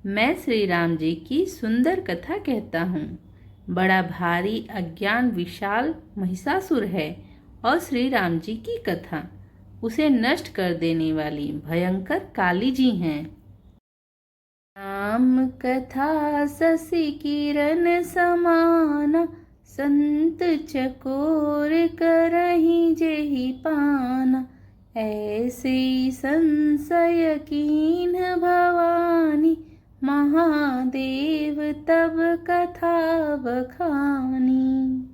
मैं श्री राम जी की सुंदर कथा कहता हूँ। बड़ा भारी अज्ञान विशाल महिषासुर है और श्री राम जी की कथा उसे नष्ट कर देने वाली भयंकर काली जी हैं। राम कथा शशि किरण समाना, संत चकोर करहि जेहि पाना। ऐसे संशय कीन भवानी, महादेव तब कथा बखानी।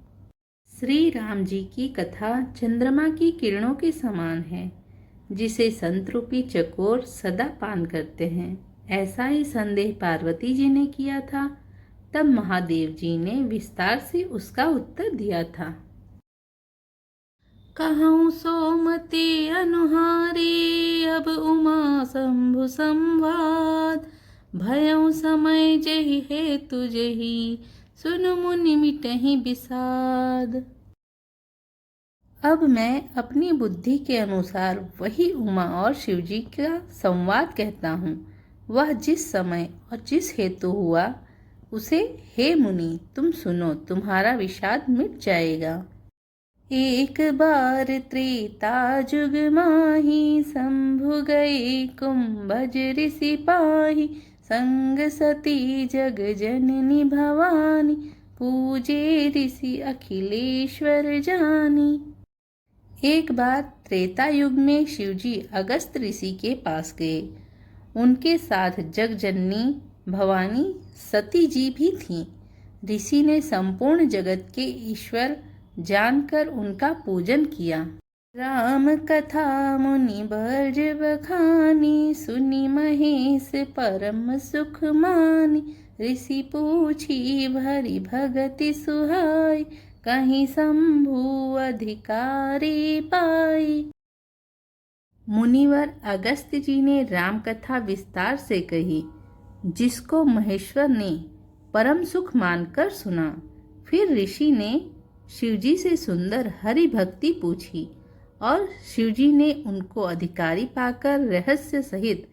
श्री राम जी की कथा चंद्रमा की किरणों के समान है, जिसे संत रूपी चकोर सदा पान करते हैं। ऐसा ही संदेह पार्वती जी ने किया था। तब महादेव जी ने विस्तार से उसका उत्तर दिया था। कहूँ सोमति अनुहारी, अब उमा शंभु संवाद। भयउ समय जहि हेतु जहि, सुनु मुनि मिटहि विषाद। अब मैं अपनी बुद्धि के अनुसार वही उमा और शिवजी का संवाद कहता हूँ। वह जिस समय और जिस हेतु हुआ उसे, हे मुनि तुम सुनो, तुम्हारा विषाद मिट जाएगा। एक बार त्रेता जुग माही, शंभु गए कुंभज ऋषि पाही। संग सती जग जननी भवानी, पूजे ऋषि अखिलेश्वर जानी। एक बार त्रेता युग में शिवजी अगस्त ऋषि के पास गए। उनके साथ जगजननी भवानी सती जी भी थीं। ऋषि ने संपूर्ण जगत के ईश्वर जानकर उनका पूजन किया। राम कथा मुनि बर्ज बखानी, सुनी महेश परम सुख मानी। ऋषि पूछी भरी भगति सुहाई, कहीं शंभु अधिकारी पाई। मुनिवर अगस्त्य जी ने राम कथा विस्तार से कही, जिसको महेश्वर ने परम सुख मानकर सुना। फिर ऋषि ने शिवजी से सुंदर हरि भक्ति पूछी और शिवजी ने उनको अधिकारी पाकर रहस्य सहित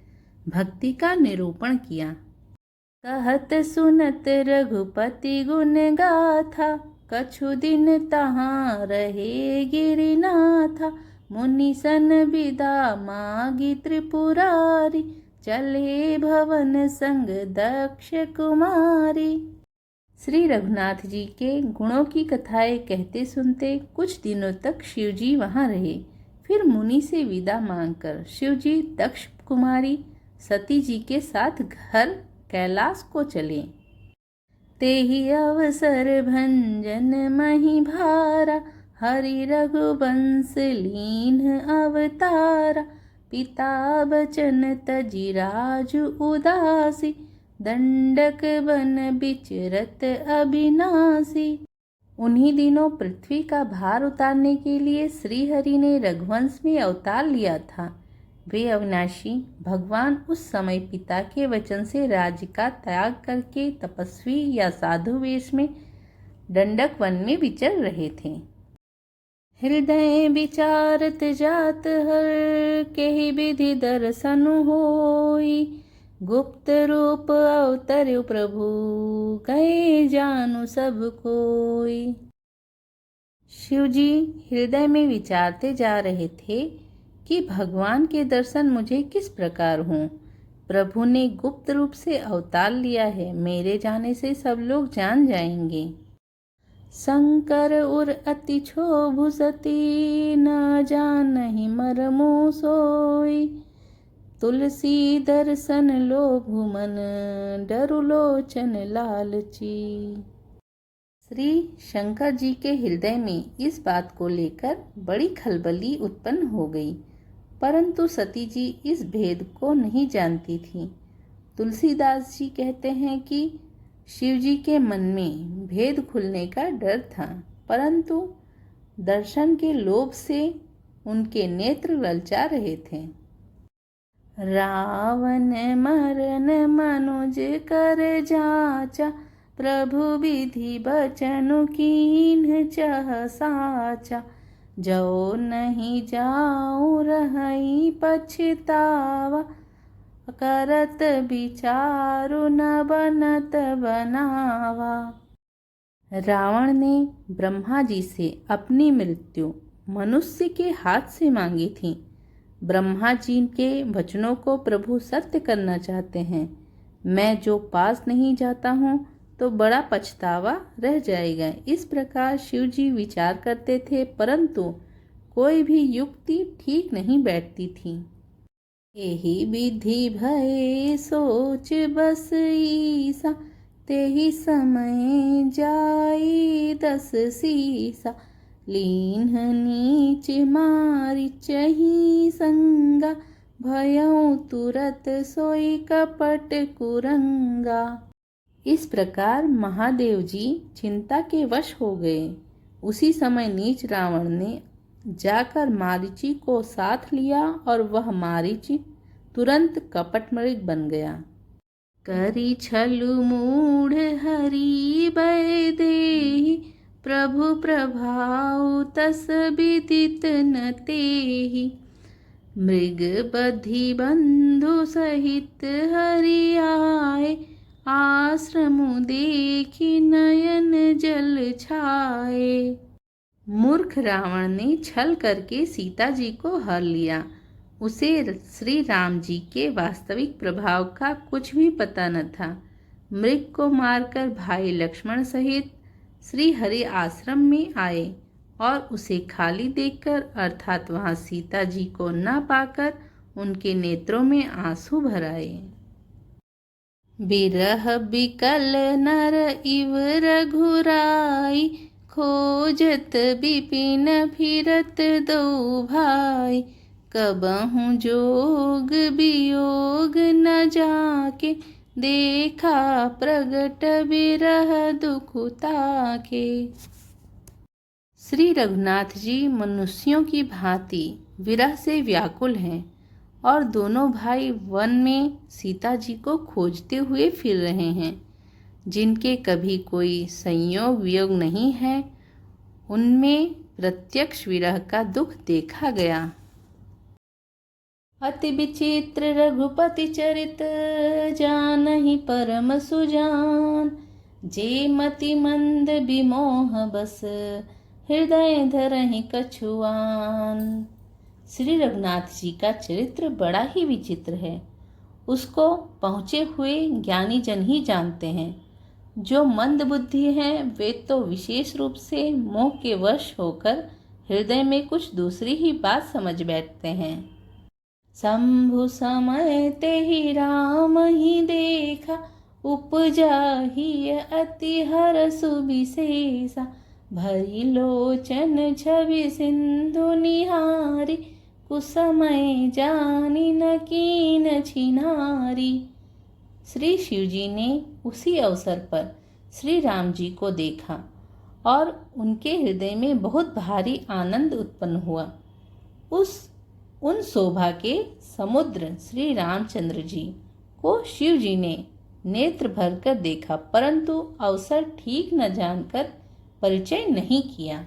भक्ति का निरूपण किया। कहत सुनत रघुपति गुण गाथा, कछु दिन तहाँ रहे गिरिनाथा। मुनि सन विदा मागी त्रिपुरारी, चले भवन संग दक्ष कुमारी। श्री रघुनाथ जी के गुणों की कथाएं कहते सुनते कुछ दिनों तक शिवजी वहां रहे। फिर मुनि से विदा मांगकर शिवजी दक्ष कुमारी सती जी के साथ घर कैलाश को चले। तेहि अवसर भंजन मही भारा, हरि रघुवंश लीन अवतारा। पिता बचन तजि राजु उदासी, दंडक बन विचरत अविनाशी। उन्हीं दिनों पृथ्वी का भार उतारने के लिए श्री हरि ने रघुवंश में अवतार लिया था। वे अविनाशी भगवान उस समय पिता के वचन से राज्य का त्याग करके तपस्वी या साधु वेश में दंडक वन में विचर रहे थे। हृदय विचारत जात हर, केहि विधि दर्शन होई। गुप्त रूप अवतर्यो प्रभु, कहे जानु सब कोई। शिवजी हृदय में विचारते जा रहे थे कि भगवान के दर्शन मुझे किस प्रकार हों। प्रभु ने गुप्त रूप से अवतार लिया है, मेरे जाने से सब लोग जान जाएंगे। शंकर उर अति क्षोभु सती, न जानहि मरमु सोई। तुलसी दर्शन लोभु मन, डरु लोचन लालची। श्री शंकर जी के हृदय में इस बात को लेकर बड़ी खलबली उत्पन्न हो गई, परंतु सती जी इस भेद को नहीं जानती थी। तुलसीदास जी कहते हैं कि शिव जी के मन में भेद खुलने का डर था, परंतु दर्शन के लोभ से उनके नेत्र ललचा रहे थे। रावण मरन मनुज कर जाचा, प्रभु विधि बचनु कीन्ह चह साचा। जो नहीं जाऊं रही पछतावा, करत विचारु न बनत बनावा। रावण ने ब्रह्मा जी से अपनी मृत्यु मनुष्य के हाथ से मांगी थी। ब्रह्मा जी के वचनों को प्रभु सत्य करना चाहते हैं। मैं जो पास नहीं जाता हूँ तो बड़ा पछतावा रह जाएगा। इस प्रकार शिव जी विचार करते थे, परंतु कोई भी युक्ति ठीक नहीं बैठती थी। एही विधि भय सोच बस ईसा, तेहि समय जाई दस सीसा। लीन्ह नीच मारि चही संगा, भयउ तुरत सोई कपट कुरंगा। इस प्रकार महादेव जी चिंता के वश हो गए। उसी समय नीच रावण ने जाकर मारीची को साथ लिया और वह मारीची तुरंत कपट मृग बन गया। करी छलु मूढ़ हरि भय देहि, प्रभु प्रभाव तस विदित न तेहि। मृग बधि बंधु सहित हरि आए, आश्रम देखी नयन जल छाए। मूर्ख रावण ने छल करके सीता जी को हर लिया। उसे श्री राम जी के वास्तविक प्रभाव का कुछ भी पता न था। मृग को मारकर भाई लक्ष्मण सहित श्री हरि आश्रम में आए और उसे खाली देखकर अर्थात वहां सीता जी को न पाकर उनके नेत्रों में आंसू भर आए। बिरह बिकल नर इव रघुराई, खोजत बिपिन फिरत दो भाई। कबहु जोग वियोग न जाके, देखा प्रगट बिरह दुख ताके। श्री रघुनाथ जी मनुष्यों की भांति विरह से व्याकुल हैं और दोनों भाई वन में सीता जी को खोजते हुए फिर रहे हैं। जिनके कभी कोई संयोग वियोग नहीं है, उनमें प्रत्यक्ष विरह का दुख देखा गया। अति विचित्र रघुपति चरित, जानहि परम सुजान। जे मति मंद विमोह बस, हृदय धरहि कछुआन। श्री रघुनाथ जी का चरित्र बड़ा ही विचित्र है। उसको पहुँचे हुए ज्ञानी जन ही जानते हैं। जो मंद बुद्धि हैं वे तो विशेष रूप से मोह के वश होकर हृदय में कुछ दूसरी ही बात समझ बैठते हैं। शंभु समय ते ही राम ही देखा, उपजा ही अति हरसु विशेषा। भरी लोचन छवि सिंधु निहारी, कुसमय जानी न कीन छिनारी। श्री शिव जी ने उसी अवसर पर श्री राम जी को देखा और उनके हृदय में बहुत भारी आनंद उत्पन्न हुआ। उन शोभा के समुद्र श्री रामचंद्र जी को शिव जी ने नेत्र भरकर देखा, परंतु अवसर ठीक न जानकर परिचय नहीं किया।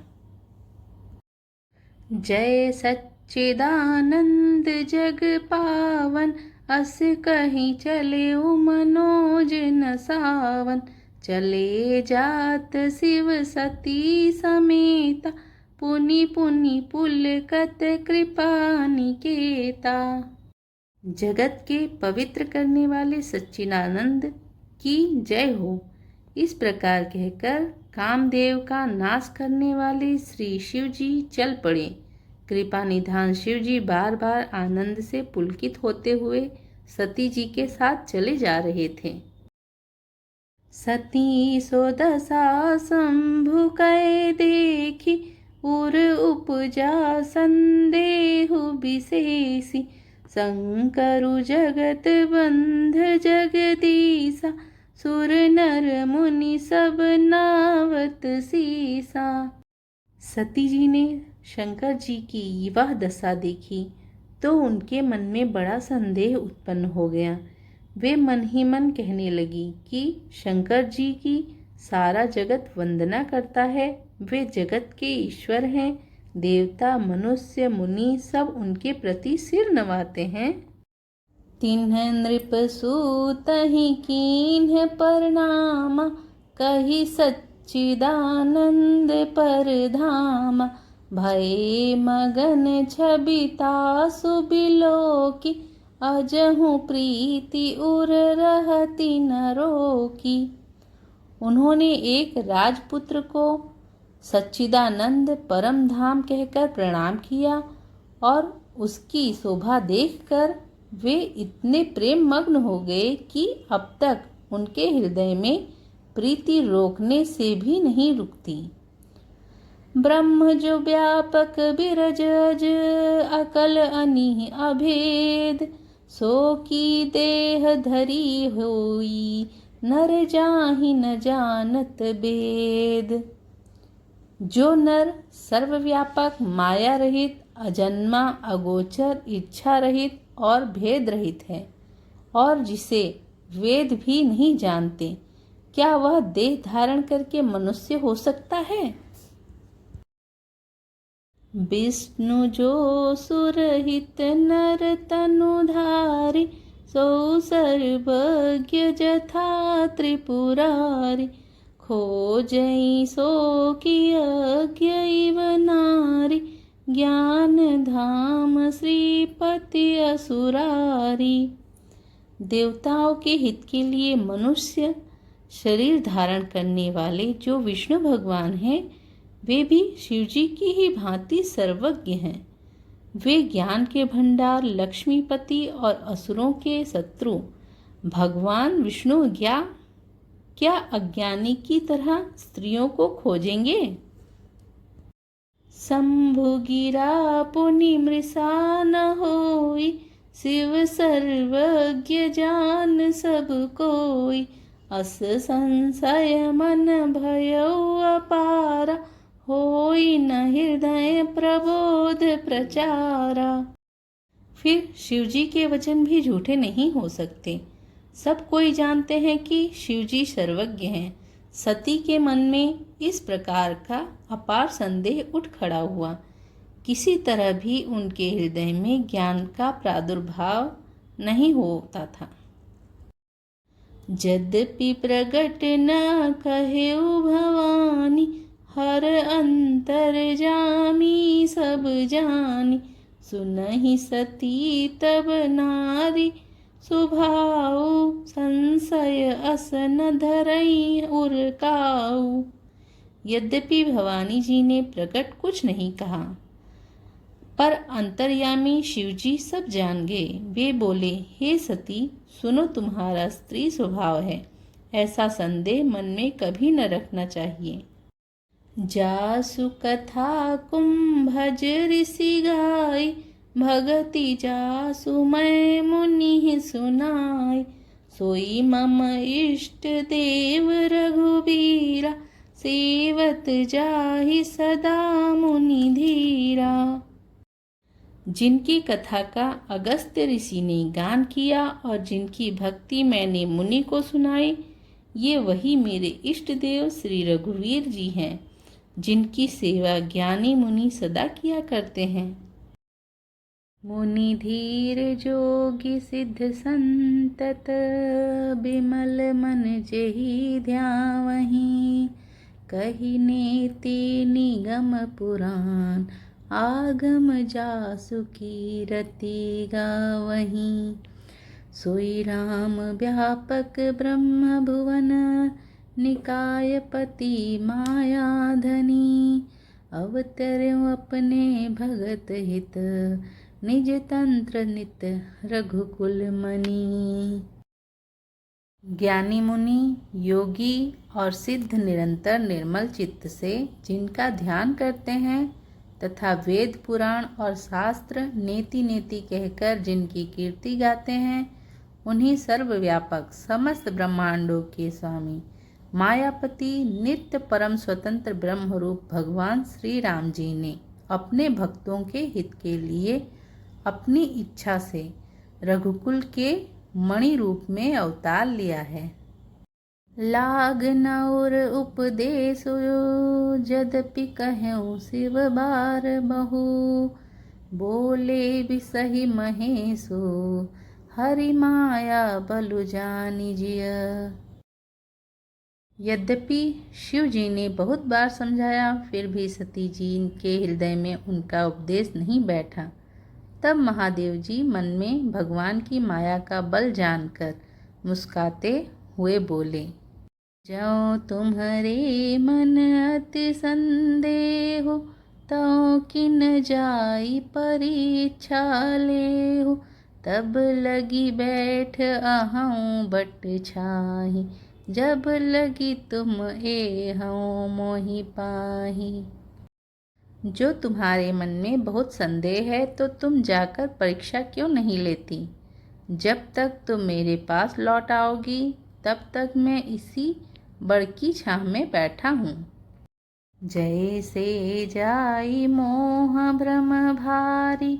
जय सच्चिदानंद जग पावन, अस कहीं चले मनोज न सावन। चले जात शिव सती समेता, पुनि पुनि पुलकत कृपा निकेता। जगत के पवित्र करने वाले सच्चिदानंद की जय हो। इस प्रकार कहकर कामदेव का नाश करने वाले श्री शिव जी चल पड़े। कृपा निधान शिव जी बार बार आनंद से पुलकित होते हुए सती जी के साथ चले जा रहे थे। सती सो दशा शंभु कै देखी, उर उपजा संदेहु विशेषी। शंकरु जगत बंध जगदीसा, सुर नर मुनि सब नावत सीसा। सती जी ने शंकर जी की यह दशा देखी तो उनके मन में बड़ा संदेह उत्पन्न हो गया। वे मन ही मन कहने लगी कि शंकर जी की सारा जगत वंदना करता है, वे जगत के ईश्वर हैं। देवता मनुष्य मुनि सब उनके प्रति सिर नवाते हैं। तिन्ह नृप सूतहि कीन्ह प्रणामा, कही सच्चिदानंद परधामा। भये मगन छबिता सुबिलोकी, अजहु प्रीति उर रहती न रोकी। उन्होंने एक राजपुत्र को सच्चिदानंद परम धाम कहकर प्रणाम किया और उसकी शोभा देखकर वे इतने प्रेम मग्न हो गए कि अब तक उनके हृदय में प्रीति रोकने से भी नहीं रुकती। ब्रह्म जो व्यापक बिरज अज, अकल अनिह अभेद। सो की देह धरी होई, नर जाहि न जानत वेद। जो नर सर्वव्यापक माया रहित अजन्मा अगोचर इच्छा रहित और भेद रहित है और जिसे वेद भी नहीं जानते, क्या वह देह धारण करके मनुष्य हो सकता है? विष्णु जो सुरहित नर तनुधारी, सो सर्वज्ञ जथा त्रिपुरारी। खोजई सो की अज्ञ इव नारी, ज्ञान धाम श्रीपति असुरारी। देवताओं के हित के लिए मनुष्य शरीर धारण करने वाले जो विष्णु भगवान हैं, वे भी शिवजी की ही भांति सर्वज्ञ हैं। वे ज्ञान के भंडार, लक्ष्मीपति और असुरों के शत्रु भगवान विष्णु क्या अज्ञानी की तरह स्त्रियों को खोजेंगे? शंभु गिरा पुनि मृषा न होई, शिव सर्वज्ञ जान सब कोई। अस संशय मन भयो अपारा, होई न हृदय प्रबोध प्रचारा। फिर शिवजी के वचन भी झूठे नहीं हो सकते। सब कोई जानते हैं कि शिवजी सर्वज्ञ हैं। सती के मन में इस प्रकार का अपार संदेह उठ खड़ा हुआ। किसी तरह भी उनके हृदय में ज्ञान का प्रादुर्भाव नहीं होता था। यद्यपि प्रगट न कहेउ भवानी, हर अंतर जामी सब जानी। सुनहि सती तब नारी, सुभाऊ संशय अस न धरई उरकाऊ। यद्यपि भवानी जी ने प्रकट कुछ नहीं कहा, पर अंतर्यामी शिवजी सब जान गए। वे बोले, हे सती, सुनो, तुम्हारा स्त्री स्वभाव है, ऐसा संदेह मन में कभी न रखना चाहिए। जासु कथा कुंभज ऋषि गाय, भगति जासु मैं मुनि सुनाई। सोई मम इष्ट देव रघुबीरा, सेवत जाहि सदा मुनि धीरा। जिनकी कथा का अगस्त्य ऋषि ने गान किया और जिनकी भक्ति मैंने मुनि को सुनाई, ये वही मेरे इष्ट देव श्री रघुवीर जी हैं, जिनकी सेवा ज्ञानी मुनि सदा किया करते हैं। मुनि धीर जोगी सिद्ध संतत, बिमल मन जेहि ध्यावहीं। कही नेति निगम पुराण, आगम जासु कीरति गावहीं। सोई राम व्यापक ब्रह्म भुवन, निकायपति मायाधनी। अवतर्यो अपने भगत हित, निज तंत्र नित रघुकुल मणि। ज्ञानी मुनि, योगी और सिद्ध निरंतर निर्मल चित्त से जिनका ध्यान करते हैं तथा वेद पुराण और शास्त्र नेति नेति कहकर जिनकी कीर्ति गाते हैं, उन्हीं सर्वव्यापक समस्त ब्रह्मांडों के स्वामी मायापति नित्य परम स्वतंत्र ब्रह्मरूप भगवान श्री राम जी ने अपने भक्तों के हित के लिए अपनी इच्छा से रघुकुल के मणि रूप में अवतार लिया है। लाग न और उपदेश यद्यपि कहूँ शिव बार बहु, बोले बिसहि महेशो हरि माया बलु जानि जिय। यद्यपि शिव जी ने बहुत बार समझाया, फिर भी सती जी के हृदय में उनका उपदेश नहीं बैठा। तब महादेव जी मन में भगवान की माया का बल जानकर मुस्काते हुए बोले, जो तुम्हारे मन अति संदेह, तो किन जाई परीक्षा लेहु। तब लगी बैठ अहूँ बट छाही, जब लगी तुम एहूँ मोहि पाही। जो तुम्हारे मन में बहुत संदेह है, तो तुम जाकर परीक्षा क्यों नहीं लेती? जब तक तुम मेरे पास लौट आओगी, तब तक मैं इसी बड़की छाह में बैठा हूँ। जैसे जाई मोह भ्रम भारी,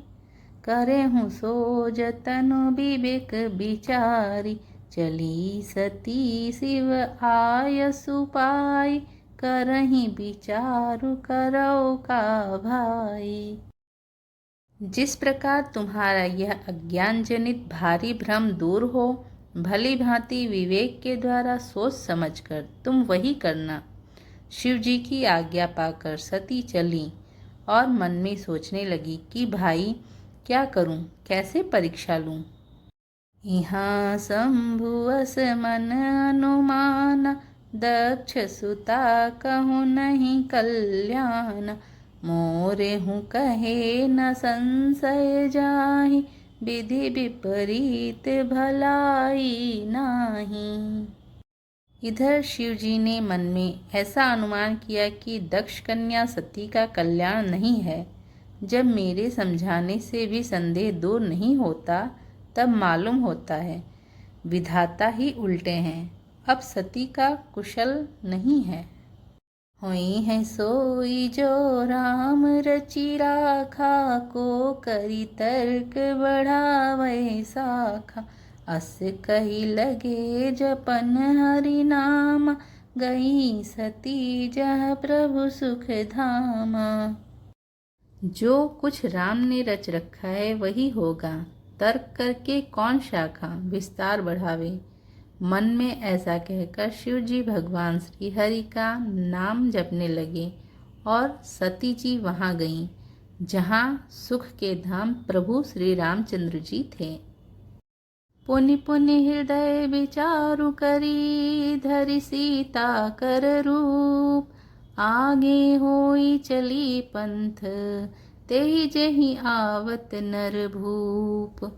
करे हूँ सो जतन विवेक विचारी। चली सती शिव आयसु पाई, करहीं विचारु करो का भाई। जिस प्रकार तुम्हारा यह अज्ञान जनित भारी भ्रम दूर हो, भली भांति विवेक के द्वारा सोच समझकर तुम वही करना। शिव जी की आज्ञा पाकर सती चली और मन में सोचने लगी कि भाई क्या करूं, कैसे परीक्षा लूं। यहाँ शंभुअस मन अनुमान, दक्ष सुता कहूँ नहीं कल्याण। मोरे हूँ कहे न संशय जाहि, विधि विपरीत भलाई नाही। इधर शिवजी ने मन में ऐसा अनुमान किया कि दक्ष कन्या सती का कल्याण नहीं है। जब मेरे समझाने से भी संदेह दूर नहीं होता, तब मालूम होता है विधाता ही उल्टे हैं। अब सती का कुशल नहीं है। होई है सोई जो राम रचि राखा, को करी तर्क बढ़ावे साखा। अस कही लगे जपन हरि नाम, गई सती जह प्रभु सुख धामा। जो कुछ राम ने रच रखा है वही होगा, तर्क करके कौन शाखा विस्तार बढ़ावे। मन में ऐसा कहकर शिवजी भगवान श्री हरि का नाम जपने लगे और सती जी वहाँ गईं, जहाँ सुख के धाम प्रभु श्री रामचंद्र जी थे। पुनि पुनि हृदय विचारु करी, धरि सीता कर रूप। आगे होई चली पंथ, तेहि जेहि आवत नर भूप।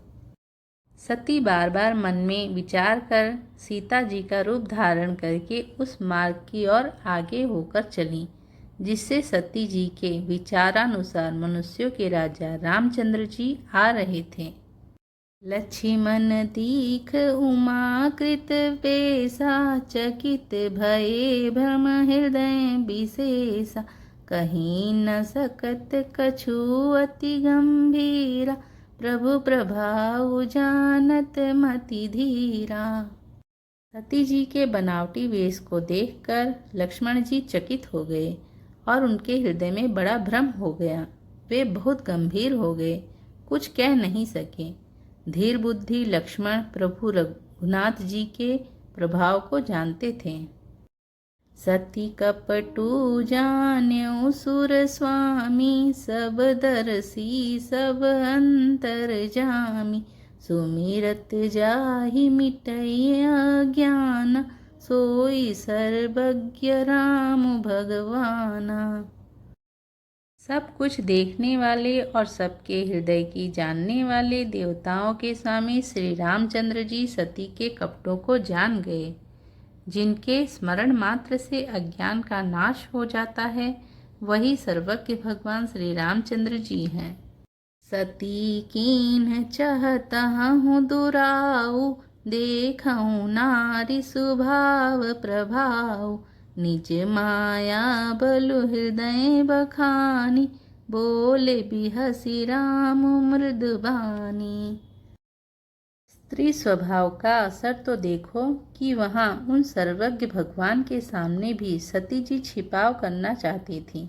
सती बार बार मन में विचार कर सीता जी का रूप धारण करके उस मार्ग की ओर आगे होकर चली, जिससे सती जी के विचारानुसार मनुष्यों के राजा रामचंद्र जी आ रहे थे। लक्ष्मण दीख उमा कृत बेसा, चकित भये भ्रम हृदय विशेषा। कहीं न सकत कछु अति गंभीरा, प्रभु प्रभाव जानत मति धीरा। सती जी के बनावटी वेश को देखकर लक्ष्मण जी चकित हो गए और उनके हृदय में बड़ा भ्रम हो गया। वे बहुत गंभीर हो गए, कुछ कह नहीं सके। धीर बुद्धि लक्ष्मण प्रभु रघुनाथ जी के प्रभाव को जानते थे। सती कपटु जान्यो सुर स्वामी, सब दरसी सब अंतर जामी। सुमिरत जाहि मिटई अज्ञान, सोई सर्वज्ञ राम भगवाना। सब कुछ देखने वाले और सबके हृदय की जानने वाले देवताओं के स्वामी श्री रामचंद्र जी सती के कपटों को जान गए। जिनके स्मरण मात्र से अज्ञान का नाश हो जाता है, वही सर्वज्ञ भगवान श्री रामचंद्र जी हैं। सती कीन्ह चाहता हूँ दुराऊ, देखऊँ नारी स्वभाव प्रभाव। निज माया बलु हृदय बखानी, बोले बिहसी राम मृदुबानी। स्त्री स्वभाव का असर तो देखो कि वहाँ उन सर्वज्ञ भगवान के सामने भी सती जी छिपाव करना चाहती थी।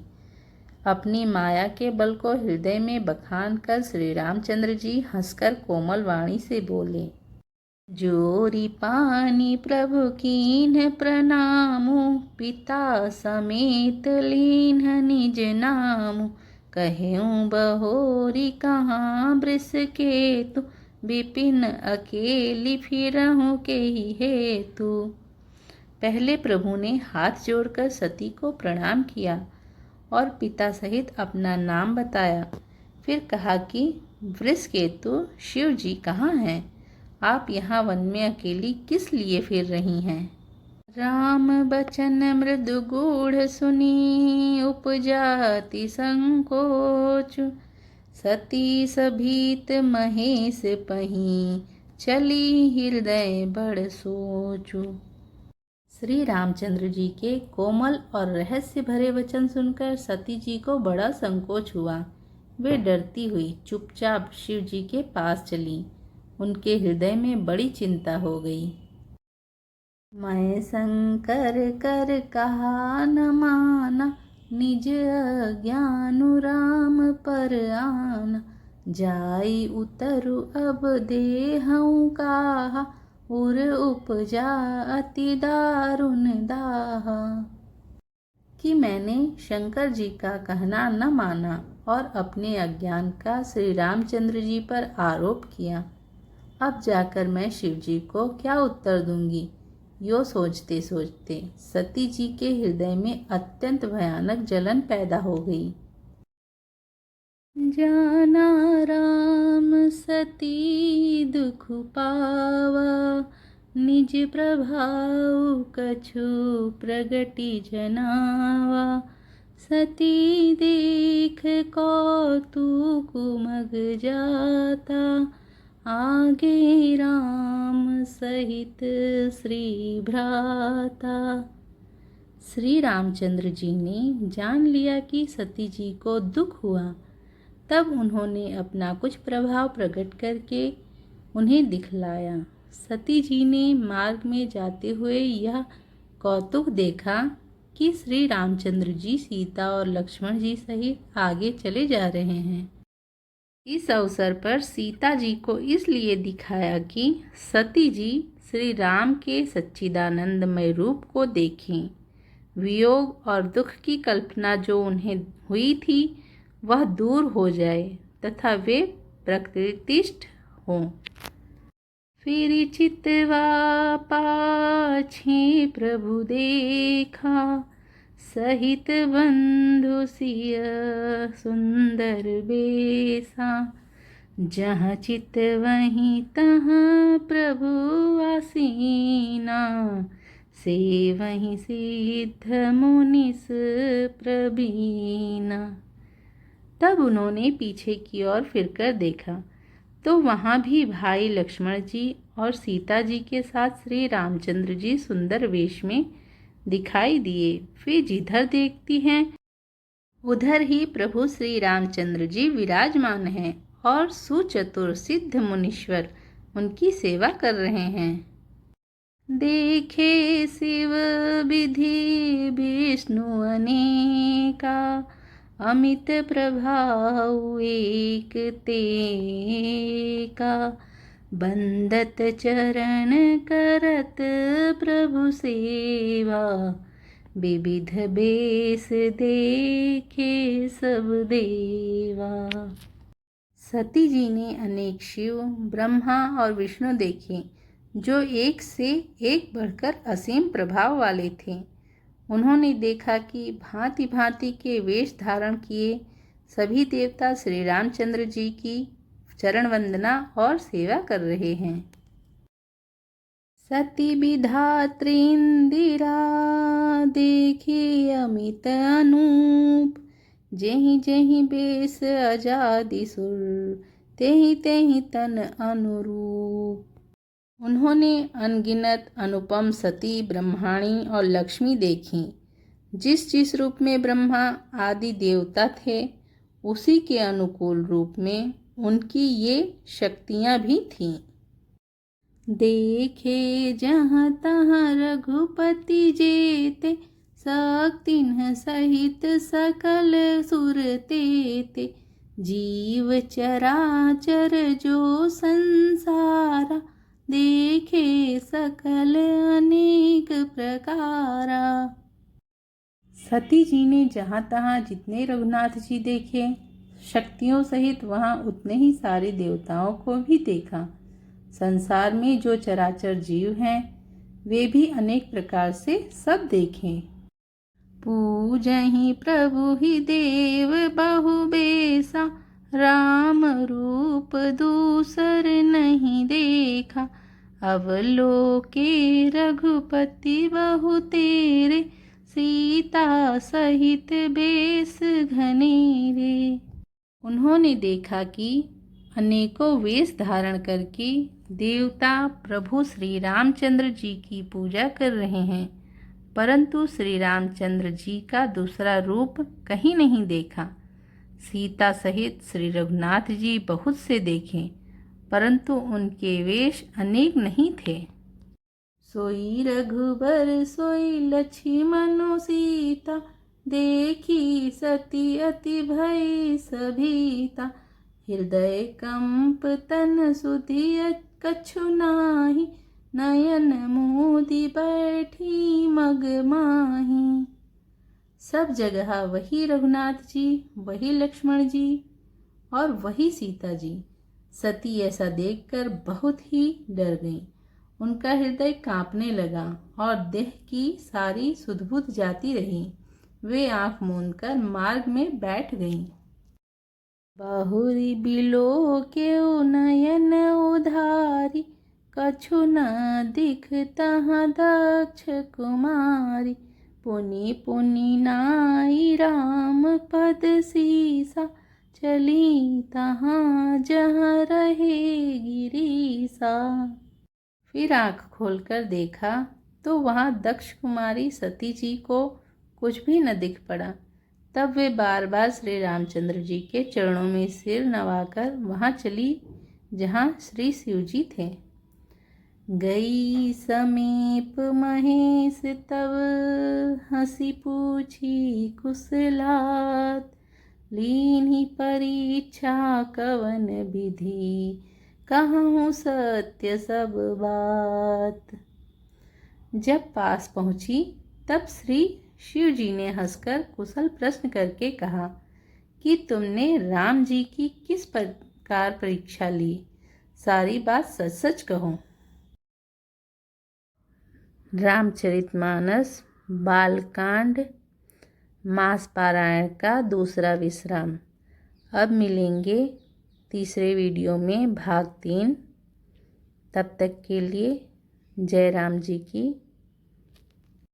अपनी माया के बल को हृदय में बखान कर श्री रामचंद्र जी हंसकर कोमल वाणी से बोले, जोरी पानी प्रभु कीन्ह प्रणामु, पिता समेत लीन्ह निज नामु। कहेऊँ बहोरी कहाँ वृष केतु, विपिन अकेली फिरहूँ के ही हेतु। पहले प्रभु ने हाथ जोड़कर सती को प्रणाम किया और पिता सहित अपना नाम बताया। फिर कहा कि वृषकेतु शिव जी कहाँ हैं? आप यहाँ वन में अकेली किस लिए फिर रही हैं? राम बचन मृदु गूढ़ सुनी, उपजाति संकोच। सती सभीत महेश पही, चली हृदय बड़ सोचू। श्री रामचंद्र जी के कोमल और रहस्य भरे वचन सुनकर सती जी को बड़ा संकोच हुआ। वे डरती हुई चुपचाप शिव जी के पास चली। उनके हृदय में बड़ी चिंता हो गई। मैं शंकर कर कहा न माना, निज अज्ञानु राम पर आना। जाई उतरु अब देहऊँ काहा, उर उपजा अति दारुण दाहा। कि मैंने शंकर जी का कहना न माना और अपने अज्ञान का श्री रामचंद्र जी पर आरोप किया। अब जाकर मैं शिव जी को क्या उत्तर दूंगी? यो सोचते सोचते सती जी के हृदय में अत्यंत भयानक जलन पैदा हो गई। जाना राम सती दुख पावा, निज प्रभाव कछु प्रगति जनावा। सती देख कौतुक मग जाता, आगे राम सहित श्री भ्राता। श्री रामचंद्र जी ने जान लिया कि सती जी को दुख हुआ। तब उन्होंने अपना कुछ प्रभाव प्रकट करके उन्हें दिखलाया। सती जी ने मार्ग में जाते हुए यह कौतुक देखा कि श्री रामचंद्र जी सीता और लक्ष्मण जी सहित आगे चले जा रहे हैं। इस अवसर पर सीता जी को इसलिए दिखाया कि सती जी श्री राम के सच्चिदानंदमय रूप को देखें। वियोग और दुख की कल्पना जो उन्हें हुई थी वह दूर हो जाए तथा वे प्रकृतिस्थ हों। फिर चितवा पाछे प्रभु देखा, सहित बंधु सिय सुंदर बेसा। जहाँ चित वहीं तहाँ प्रभु आसीना, से वहीं सिद्ध मुनिस प्रवीणा। तब उन्होंने पीछे की ओर फिरकर देखा तो वहाँ भी भाई लक्ष्मण जी और सीता जी के साथ श्री रामचंद्र जी सुंदर वेश में दिखाई दिए। वे जिधर देखती हैं उधर ही प्रभु श्री रामचंद्र जी विराजमान हैं और सुचतुर सिद्ध मुनीश्वर उनकी सेवा कर रहे हैं। देखे शिव विधि विष्णु अनेका, अमित प्रभाव एक तेका। बंदत चरण करत प्रभु सेवा, विविध बेस देखे सब देवा। सती जी ने अनेक शिव, ब्रह्मा और विष्णु देखे जो एक से एक बढ़कर असीम प्रभाव वाले थे। उन्होंने देखा कि भांति भांति के वेश धारण किए सभी देवता श्री रामचंद्र जी की चरण वंदना और सेवा कर रहे हैं। सती विधात्री इंदिरा, देखी अमित अनूप। जेहि जेहि बेस आजादी सुर, तेहि तेहि तन अनुरूप। उन्होंने अनगिनत अनुपम सती, ब्रह्माणी और लक्ष्मी देखी। जिस जिस रूप में ब्रह्मा आदि देवता थे उसी के अनुकूल रूप में उनकी ये शक्तियाँ भी थीं। देखे जहाँ तहाँ रघुपति जेते, शक्तिन सहित सकल सुर तेते। जीव चराचर जो संसारा, देखे सकल अनेक प्रकारा। सती जी ने जहाँ तहाँ जितने रघुनाथ जी देखे, शक्तियों सहित वहाँ उतने ही सारे देवताओं को भी देखा। संसार में जो चराचर जीव हैं वे भी अनेक प्रकार से सब देखें। पूजहि प्रभु ही देव बहु बेसा, राम रूप दूसर नहीं देखा। अवलोके रघुपति बहु तेरे, सीता सहित बेस घनेरे। उन्होंने देखा कि अनेकों वेश धारण करके देवता प्रभु श्री रामचंद्र जी की पूजा कर रहे हैं, परंतु श्री रामचंद्र जी का दूसरा रूप कहीं नहीं देखा। सीता सहित श्री रघुनाथ जी बहुत से देखे, परंतु उनके वेश अनेक नहीं थे। सोई रघुबर सोई लक्ष्मण सीता, देखी सती अति भय सभीता। हृदय कंप तन सुधि कछु नाही, नयन मोदी बैठी मग माही। सब जगह वही रघुनाथ जी, वही लक्ष्मण जी और वही सीता जी। सती ऐसा देखकर बहुत ही डर गईं। उनका हृदय कांपने लगा और देह की सारी सुध-बुध जाती रही। वे आंख मूंदकर मार्ग में बैठ गईं। बहुरी बिलो के नयन उधारी, कछु न दिख तहाँ दक्ष कुमारी। पुनि पुनि नाई राम पद सीसा, चली तहाँ जहाँ रहे गिरीसा। फिर आँख खोलकर देखा तो वहाँ दक्ष कुमारी सती जी को कुछ भी न दिख पड़ा। तब वे बार बार श्री रामचंद्र जी के चरणों में सिर नवाकर वहाँ चली जहाँ श्री शिव जी थे। गई समीप महेश तब, हंसी पूछी कुशलात। लीन्ही परीक्षा कवन विधि, कहूँ सत्य सब बात। जब पास पहुँची तब श्री शिव जी ने हंसकर कुशल प्रश्न करके कहा कि तुमने राम जी की किस प्रकार परीक्षा ली, सारी बात सच सच कहो। रामचरितमानस बालकांड मास पारायण का दूसरा विश्राम। अब मिलेंगे तीसरे वीडियो में भाग 3। तब तक के लिए जय राम जी की।